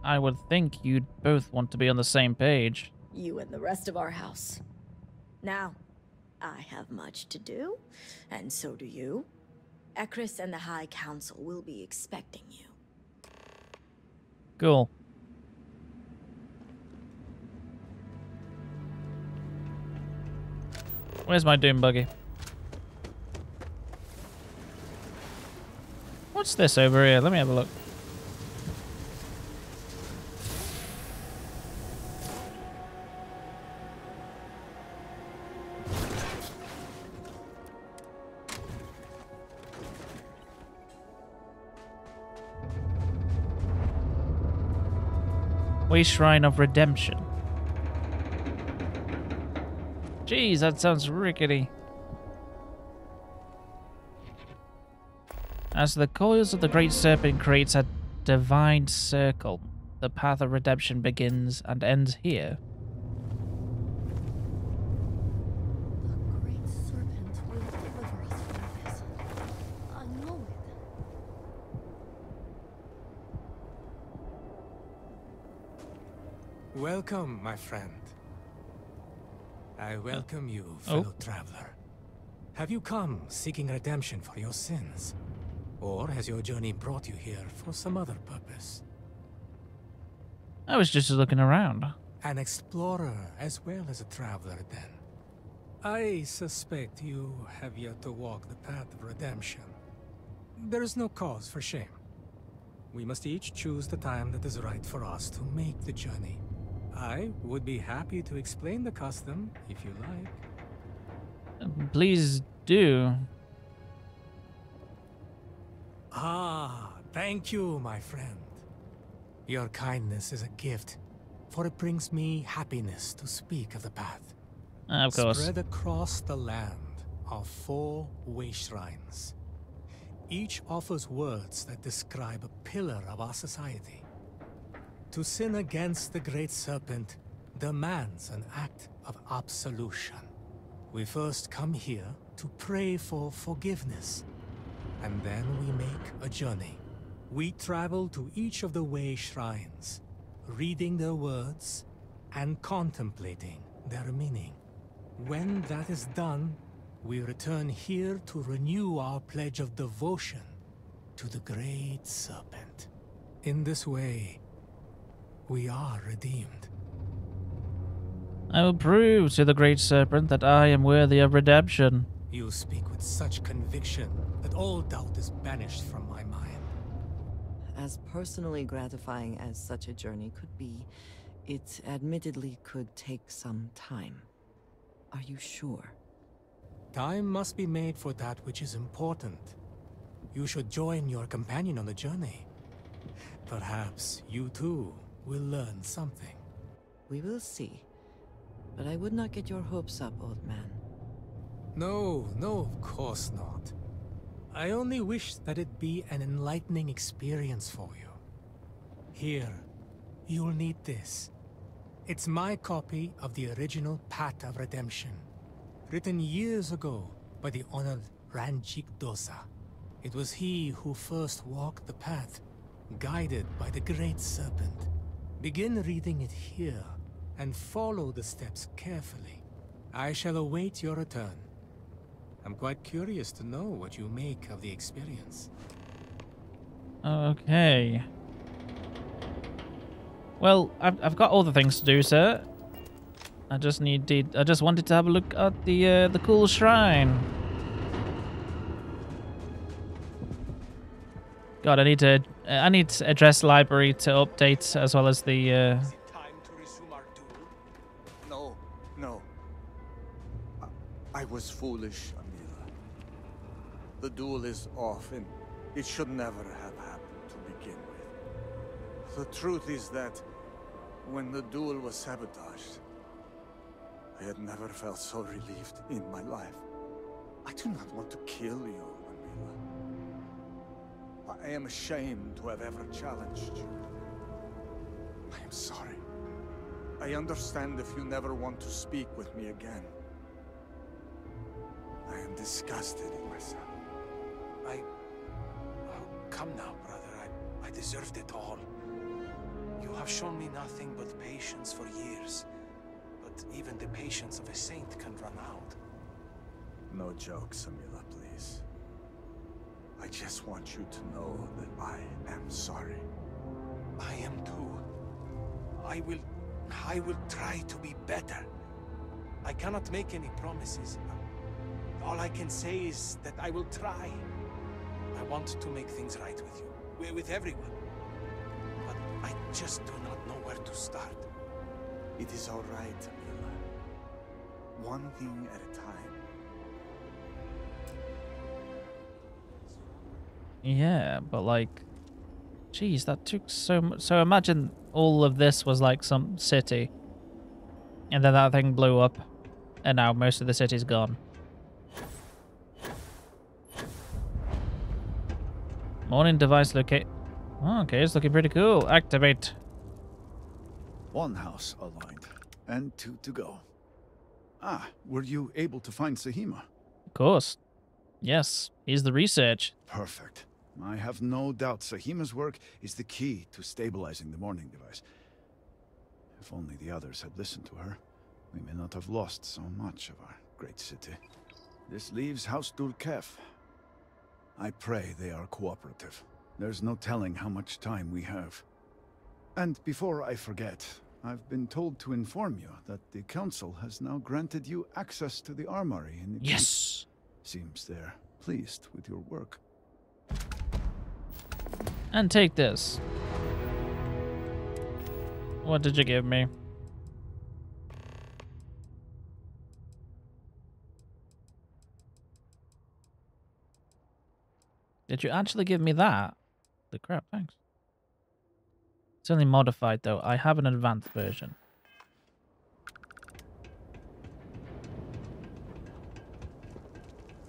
I would think you'd both want to be on the same page. You and the rest of our house. Now, I have much to do, and so do you. Ekris and the High Council will be expecting you. Cool. Where's my doom buggy? What's this over here? Let me have a look. Way Shrine of Redemption. Jeez, that sounds rickety. As the coils of the Great Serpent creates a divine circle, the path of redemption begins and ends here. The Great Serpent will deliver us from this. I know it. Welcome, my friend. I welcome you, fellow traveler. Have you come seeking redemption for your sins? Or has your journey brought you here for some other purpose? I was just looking around. An explorer as well as a traveler, then. I suspect you have yet to walk the path of redemption. There is no cause for shame. We must each choose the time that is right for us to make the journey. I would be happy to explain the custom, if you like. Please do. Ah, thank you, my friend. Your kindness is a gift, for it brings me happiness to speak of the path. Of course. Spread across the land are 4 way shrines. Each offers words that describe a pillar of our society. To sin against the Great Serpent demands an act of absolution. We first come here to pray for forgiveness, and then we make a journey. We travel to each of the way shrines, reading their words and contemplating their meaning. When that is done, we return here to renew our pledge of devotion to the Great Serpent. In this way, we are redeemed. I will prove to the Great Serpent that I am worthy of redemption. You speak with such conviction that all doubt is banished from my mind. As personally gratifying as such a journey could be, it admittedly could take some time. Are you sure? Time must be made for that which is important. You should join your companion on the journey. Perhaps you too will learn something. We will see. But I would not get your hopes up, old man. No, of course not. I only wish that it be an enlightening experience for you. Here, you'll need this. It's my copy of the original Path of Redemption, written years ago by the honored Ranjik Dosa. It was he who first walked the path, guided by the Great Serpent. Begin reading it here, and follow the steps carefully. I shall await your return. I'm quite curious to know what you make of the experience. Okay. Well, I've got all the things to do, sir. I just wanted to have a look at the cool shrine. God, I need to address library to update as well as the. Time to resume our duel? No. I was foolish, Amila. The duel is off, and it should never have happened to begin with. The truth is that when the duel was sabotaged, I had never felt so relieved in my life. I do not want to kill you, Amila. I am ashamed to have ever challenged you. I am sorry. I understand if you never want to speak with me again. I am disgusted in myself. Come now, brother. I deserved it all. You have shown me nothing but patience for years. But even the patience of a saint can run out. No jokes, Amila, please. I just want you to know that I am sorry. I am too. I will try to be better. I cannot make any promises. All I can say is that I will try. I want to make things right with you, with everyone. But I just do not know where to start. It is all right, Amila. One thing at a time. Yeah, but like, geez, that took so much. So imagine all of this was like some city, and then that thing blew up, and now most of the city's gone. Morning device locate. Oh, okay, it's looking pretty cool. Activate. One house aligned, and 2 to go. Ah, were you able to find Sahima? Of course. Yes, he's the research. Perfect. I have no doubt Sahima's work is the key to stabilizing the morning device. If only the others had listened to her, we may not have lost so much of our great city. This leaves House Durkef. I pray they are cooperative. There's no telling how much time we have. And before I forget, I've been told to inform you that the Council has now granted you access to the armory in the Yes! Seems they're pleased with your work. And take this. What did you give me? Did you actually give me that? The crap, thanks. It's only modified though. I have an advanced version.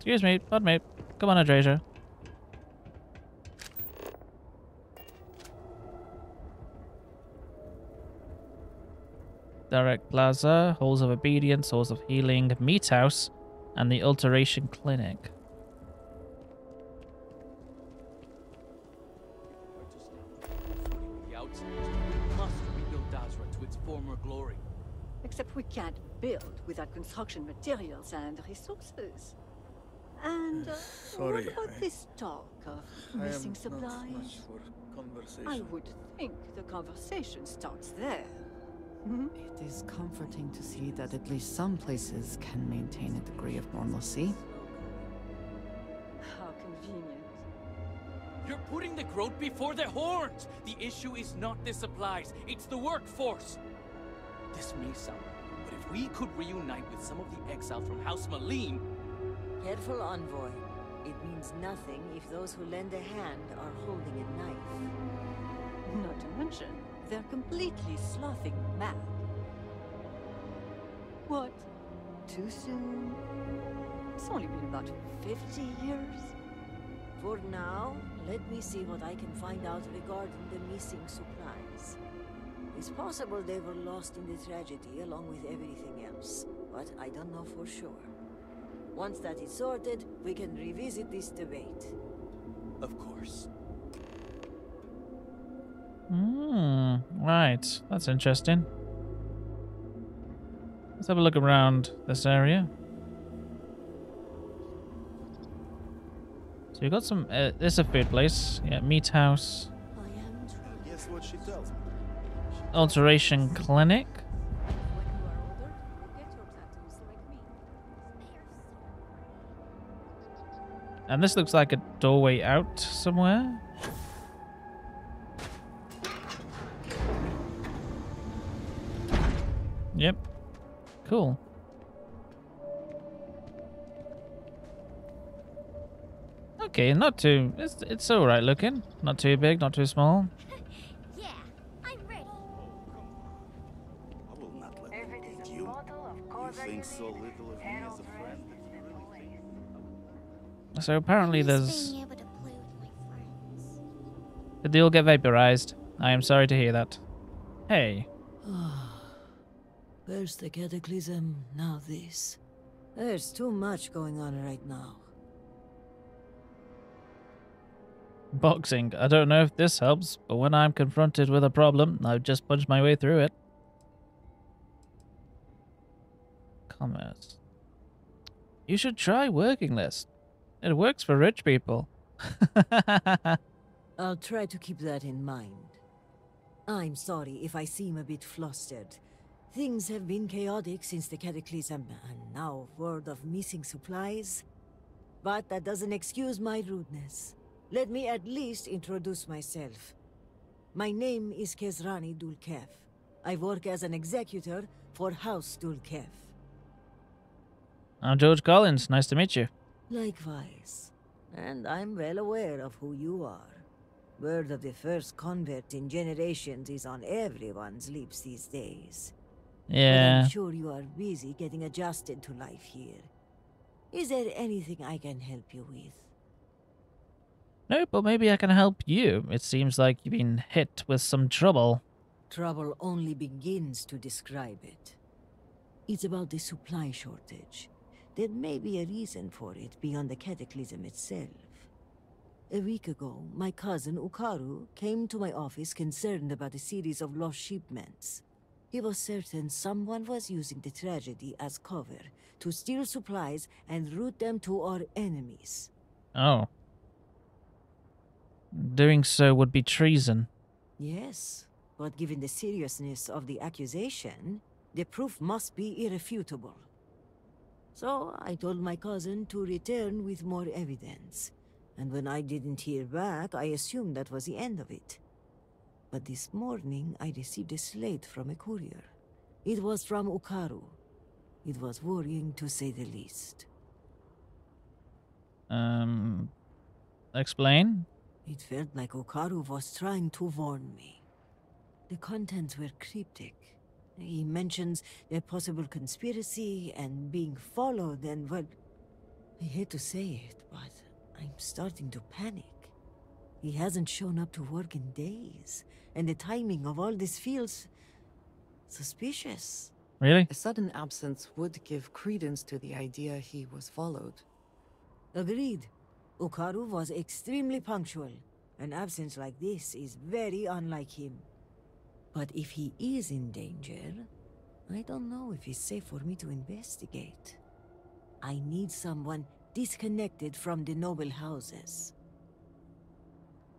Excuse me, pardon me. Come on, Adrasia. Direct Plaza, Halls of Obedience, Halls of Healing, Meat House, and the Alteration Clinic. We must rebuild Dazra to its former glory. Except we can't build without construction materials and resources. And Sorry, what about this talk of missing supplies? I would think the conversation starts there. Hmm? It is comforting to see that at least some places can maintain a degree of normalcy. How convenient. You're putting the growth before the horns! The issue is not the supplies, it's the workforce! This may sound weird, but if we could reunite with some of the exiles from House Malim... Careful, Envoy. It means nothing if those who lend a hand are holding a knife. Not to mention, they're completely sloughing mad. What? Too soon? It's only been about 50 years. For now, let me see what I can find out regarding the missing supplies. It's possible they were lost in the tragedy along with everything else, but I don't know for sure. Once that is sorted, we can revisit this debate. Of course. Right. That's interesting. Let's have a look around this area. So you got some. This is a food place. Yeah, Meat House. Guess what she tells me? Alteration Clinic. And this looks like a doorway out somewhere. Yep. Cool. Okay, not too... It's alright looking. Not too big, not too small. Yeah, I'm ready. I will not let them beat you. You think so little of me as a friend that you really think... So apparently there's... Being able to play with my friends. Did they all get vaporized? I am sorry to hear that. Hey. First the cataclysm, now this. There's too much going on right now. Boxing. I don't know if this helps, but when I'm confronted with a problem, I just punch my way through it. Commerce. You should try working less. It works for rich people. I'll try to keep that in mind. I'm sorry if I seem a bit flustered. Things have been chaotic since the cataclysm, and now word of missing supplies. But that doesn't excuse my rudeness. Let me at least introduce myself. My name is Kezrani Dulkef. I work as an executor for House Dulkef. I'm George Collins. Nice to meet you. Likewise. And I'm well aware of who you are. Word of the first convert in generations is on everyone's lips these days. Yeah. But I'm sure you are busy getting adjusted to life here. Is there anything I can help you with? No, but maybe I can help you. It seems like you've been hit with some trouble. Trouble only begins to describe it. It's about the supply shortage. There may be a reason for it beyond the cataclysm itself. A week ago, my cousin Ukaru came to my office concerned about a series of lost shipments. He was certain someone was using the tragedy as cover to steal supplies and route them to our enemies. Oh. Doing so would be treason. Yes, but given the seriousness of the accusation, the proof must be irrefutable. So I told my cousin to return with more evidence. And when I didn't hear back, I assumed that was the end of it. But this morning, I received a slate from a courier. It was from Ukaru. It was worrying, to say the least. Explain? It felt like Ukaru was trying to warn me. The contents were cryptic. He mentions a possible conspiracy and being followed and, well, I hate to say it, but I'm starting to panic. He hasn't shown up to work in days, and the timing of all this feels suspicious. Really? A sudden absence would give credence to the idea he was followed. Agreed. Okaru was extremely punctual. An absence like this is very unlike him. But if he is in danger, I don't know if it's safe for me to investigate. I need someone disconnected from the noble houses.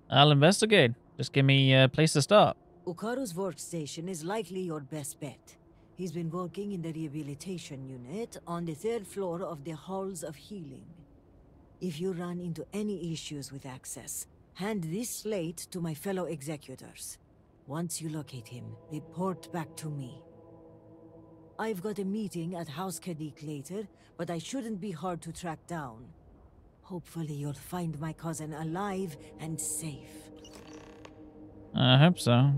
I'll investigate. Just give me a place to start. Okaru's workstation is likely your best bet. He's been working in the rehabilitation unit on the 3rd floor of the Halls of Healing. If you run into any issues with access, hand this slate to my fellow executors. Once you locate him, report back to me. I've got a meeting at House Kadik later, but I shouldn't be hard to track down. Hopefully you'll find my cousin alive and safe. I hope so.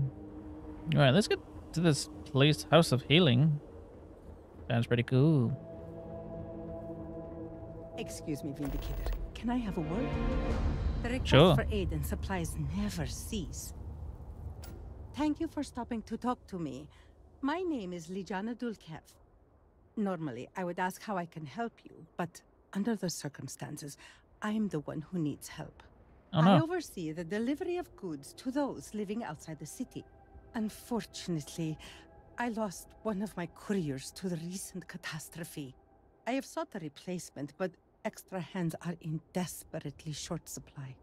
Alright, let's get to this place, House of Healing. Sounds pretty cool. Excuse me, Vindicator. Can I have a word? The request Sure. for aid and supplies never cease. Thank you for stopping to talk to me. My name is Lijana Dulkev. Normally, I would ask how I can help you, but under the circumstances, I'm the one who needs help. Oh, no. I oversee the delivery of goods to those living outside the city. Unfortunately, I lost one of my couriers to the recent catastrophe. I have sought a replacement, but extra hands are in desperately short supply.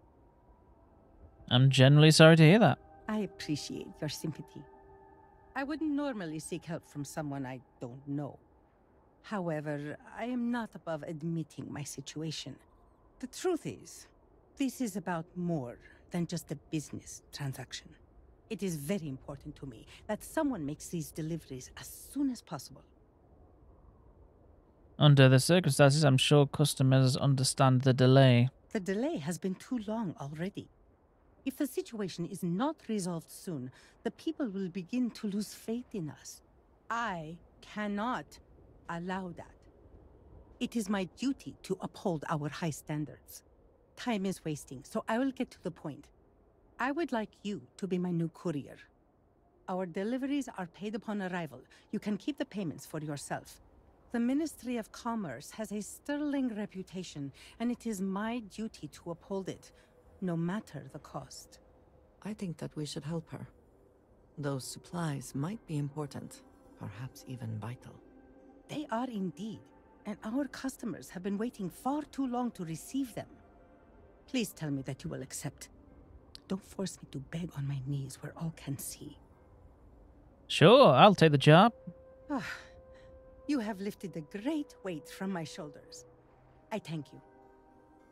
I'm genuinely sorry to hear that. I appreciate your sympathy. I wouldn't normally seek help from someone I don't know. However, I am not above admitting my situation. The truth is, this is about more than just a business transaction. It is very important to me that someone makes these deliveries as soon as possible. Under the circumstances, I'm sure customers understand the delay. The delay has been too long already. If the situation is not resolved soon, the people will begin to lose faith in us. I cannot allow that. It is my duty to uphold our high standards. Time is wasting, so I will get to the point. I would like you to be my new courier. Our deliveries are paid upon arrival. You can keep the payments for yourself. The Ministry of Commerce has a sterling reputation, and it is my duty to uphold it, no matter the cost. I think that we should help her. Those supplies might be important, perhaps even vital. They are indeed, and our customers have been waiting far too long to receive them. Please tell me that you will accept. Don't force me to beg on my knees where all can see. Sure, I'll take the job. You have lifted a great weight from my shoulders. I thank you.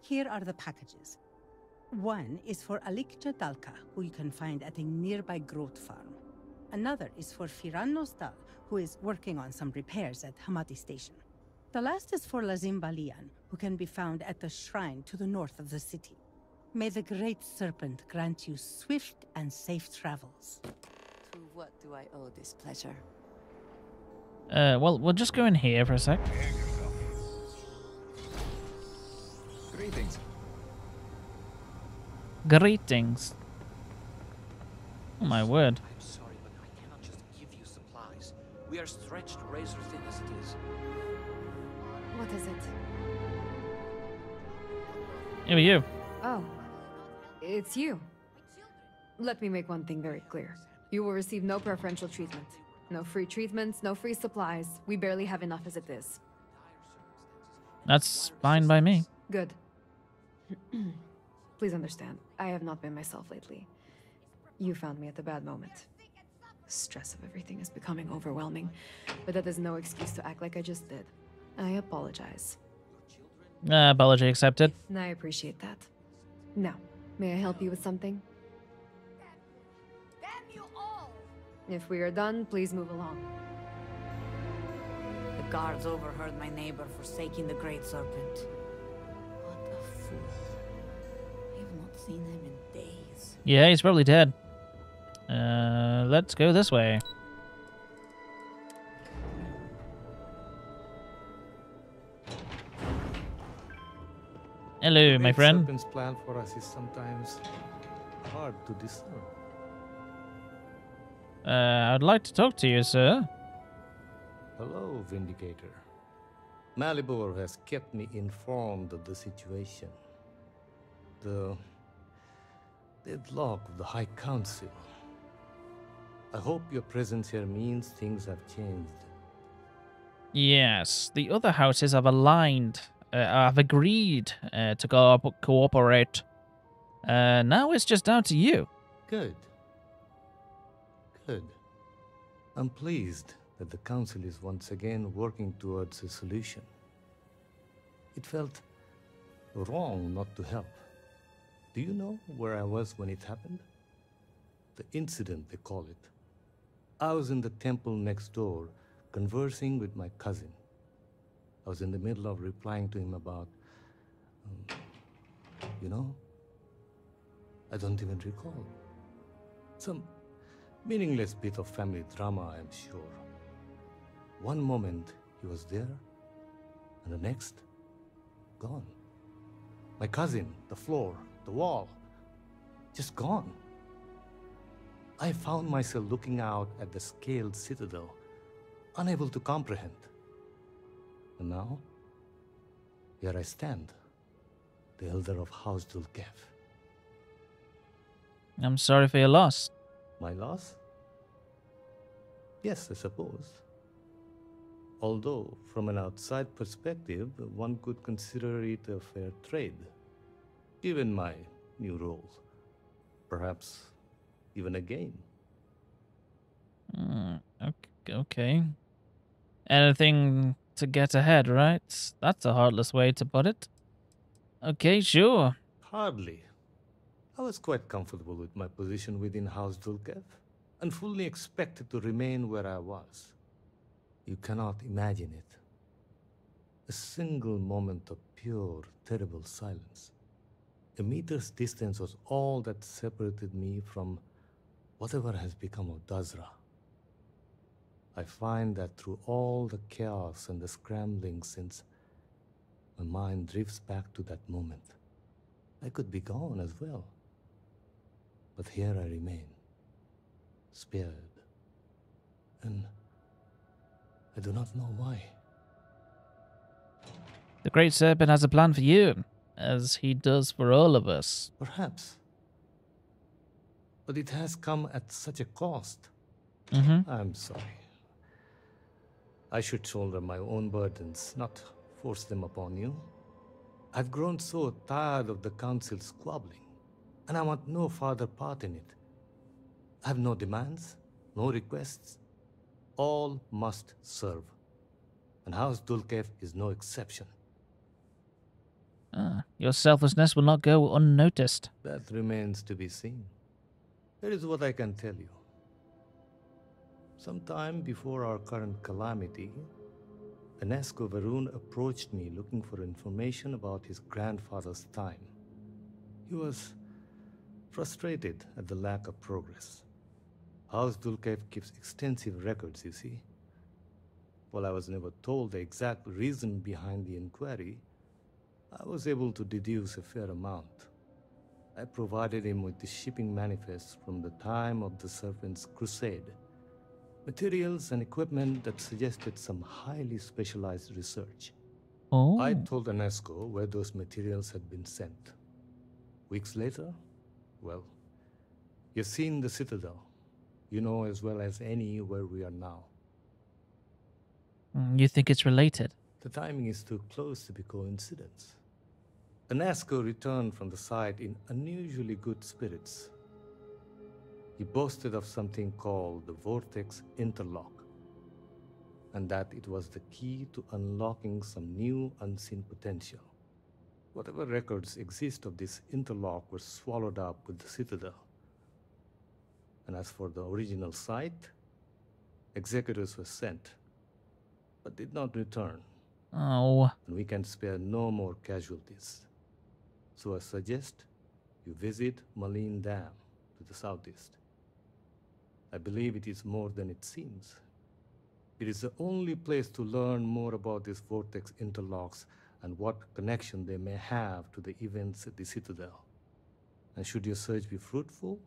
Here are the packages. One is for Alikja Dalka, who you can find at a nearby growth farm. Another is for Firan Nostal, who is working on some repairs at Hamati Station. The last is for Lazim Balian, who can be found at the shrine to the north of the city. May the Great Serpent grant you swift and safe travels. To what do I owe this pleasure? Well, we'll just go in here for a sec. Greetings. Greetings. Oh my word. I'm sorry, but I cannot just give you supplies. We are stretched razor thin as it is. What is it? Who are you? Oh, it's you. Let me make one thing very clear. You will receive no preferential treatment. No free treatments, no free supplies. We barely have enough as it is. That's fine by me. Good. Please understand, I have not been myself lately. You found me at the bad moment. The stress of everything is becoming overwhelming, but that is no excuse to act like I just did. I apologize. Apology accepted. And I appreciate that. Now, may I help you with something? If we are done, please move along. The guards overheard my neighbor forsaking the Great Serpent. What a fool. I've not seen him in days. Yeah, he's probably dead. Let's go this way. Hello, my friend. Serpent's plan for us is sometimes hard to discern. I'd like to talk to you, sir. Hello, Vindicator. Malibor has kept me informed of the situation. The deadlock of the High Council. I hope your presence here means things have changed. Yes, the other houses have aligned, have agreed to cooperate. Now it's just down to you. Good. Good. I'm pleased that the Council is once again working towards a solution. It felt wrong not to help. Do you know where I was when it happened? The incident, they call it. I was in the temple next door, conversing with my cousin. I was in the middle of replying to him about, you know, I don't even recall. Some meaningless bit of family drama, I'm sure. One moment he was there, and the next, gone. My cousin, the floor, the wall, just gone. I found myself looking out at the scaled citadel, unable to comprehend. And now, here I stand, the elder of House Dulkev. I'm sorry for your loss. My loss? Yes, I suppose. Although, from an outside perspective, one could consider it a fair trade, given my new role. Perhaps even a gain. Okay. Anything to get ahead, right? That's a heartless way to put it. Okay, sure. Hardly. I was quite comfortable with my position within House Dulkev, and fully expected to remain where I was. You cannot imagine it. A single moment of pure, terrible silence. A meter's distance was all that separated me from whatever has become of Dazra. I find that through all the chaos and the scrambling since, my mind drifts back to that moment. I could be gone as well. But here I remain, spared. And I do not know why. The Great Serpent has a plan for you, as he does for all of us. Perhaps. But it has come at such a cost. I'm sorry. I should shoulder my own burdens, not force them upon you. I've grown so tired of the Council squabbling, and I want no further part in it. I have no demands, no requests. All must serve. And House Dulkev is no exception. Your selflessness will not go unnoticed. That remains to be seen. Here is what I can tell you. Sometime before our current calamity, Enesco Varun approached me looking for information about his grandfather's time. He was frustrated at the lack of progress. House Dulkev keeps extensive records, you see. While I was never told the exact reason behind the inquiry, I was able to deduce a fair amount. I provided him with the shipping manifest from the time of the Serpent's Crusade. Materials and equipment that suggested some highly specialized research. I told Enesco where those materials had been sent. Weeks later, well, you've seen the Citadel. You know as well as any where we are now. You think it's related? The timing is too close to be coincidence. Enesco returned from the site in unusually good spirits. He boasted of something called the Vortex Interlock, and that it was the key to unlocking some new unseen potential. Whatever records exist of this interlock were swallowed up with the Citadel. And as for the original site, executors were sent, but did not return. Oh. And we can spare no more casualties. So I suggest you visit Malin Dam to the southeast. I believe it is more than it seems. It is the only place to learn more about these vortex interlocks and what connection they may have to the events at the Citadel. And should your search be fruitful,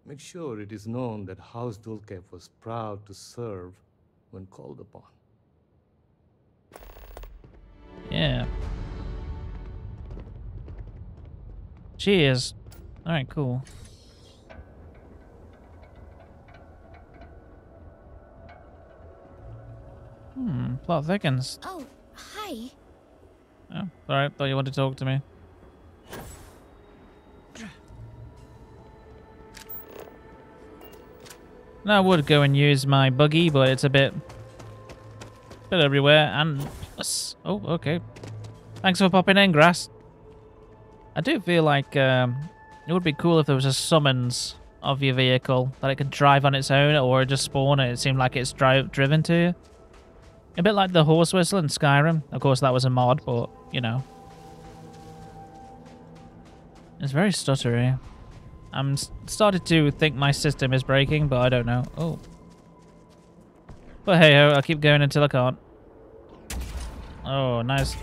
make sure it is known that House Dulcev was proud to serve when called upon. Yeah. Cheers. Alright, cool. Plot thickens. Oh, hi. Oh, alright, thought you wanted to talk to me. Now I would go and use my buggy, but it's a bit everywhere, and plus, oh, okay. Thanks for popping in, Grass. I do feel like it would be cool if there was a summons of your vehicle that it could drive on its own, or just spawn and it seemed like it's driven to you. A bit like the horse whistle in Skyrim. Of course, that was a mod, but, you know. It's very stuttery. I'm started to think my system is breaking, but I don't know. Oh. But hey ho, I'll keep going until I can't. Oh, nice.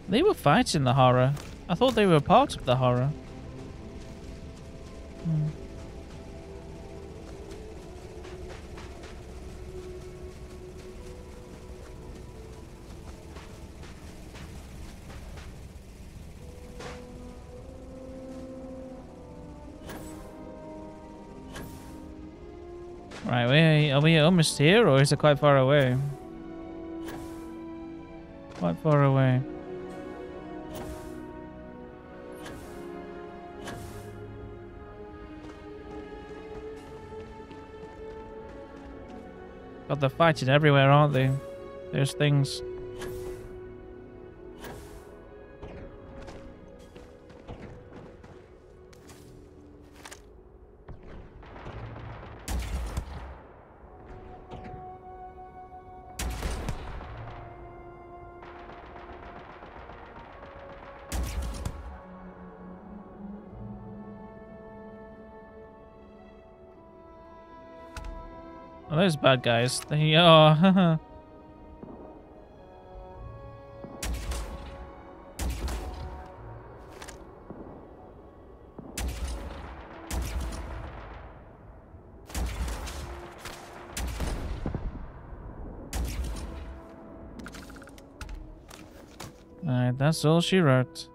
They were fighting the horror. I thought they were part of the horror. Right, are we almost here, or is it quite far away? Quite far away. God, they're fighting everywhere, aren't they? There's things. Oh, those bad guys. They are. Alright, that's all she wrote.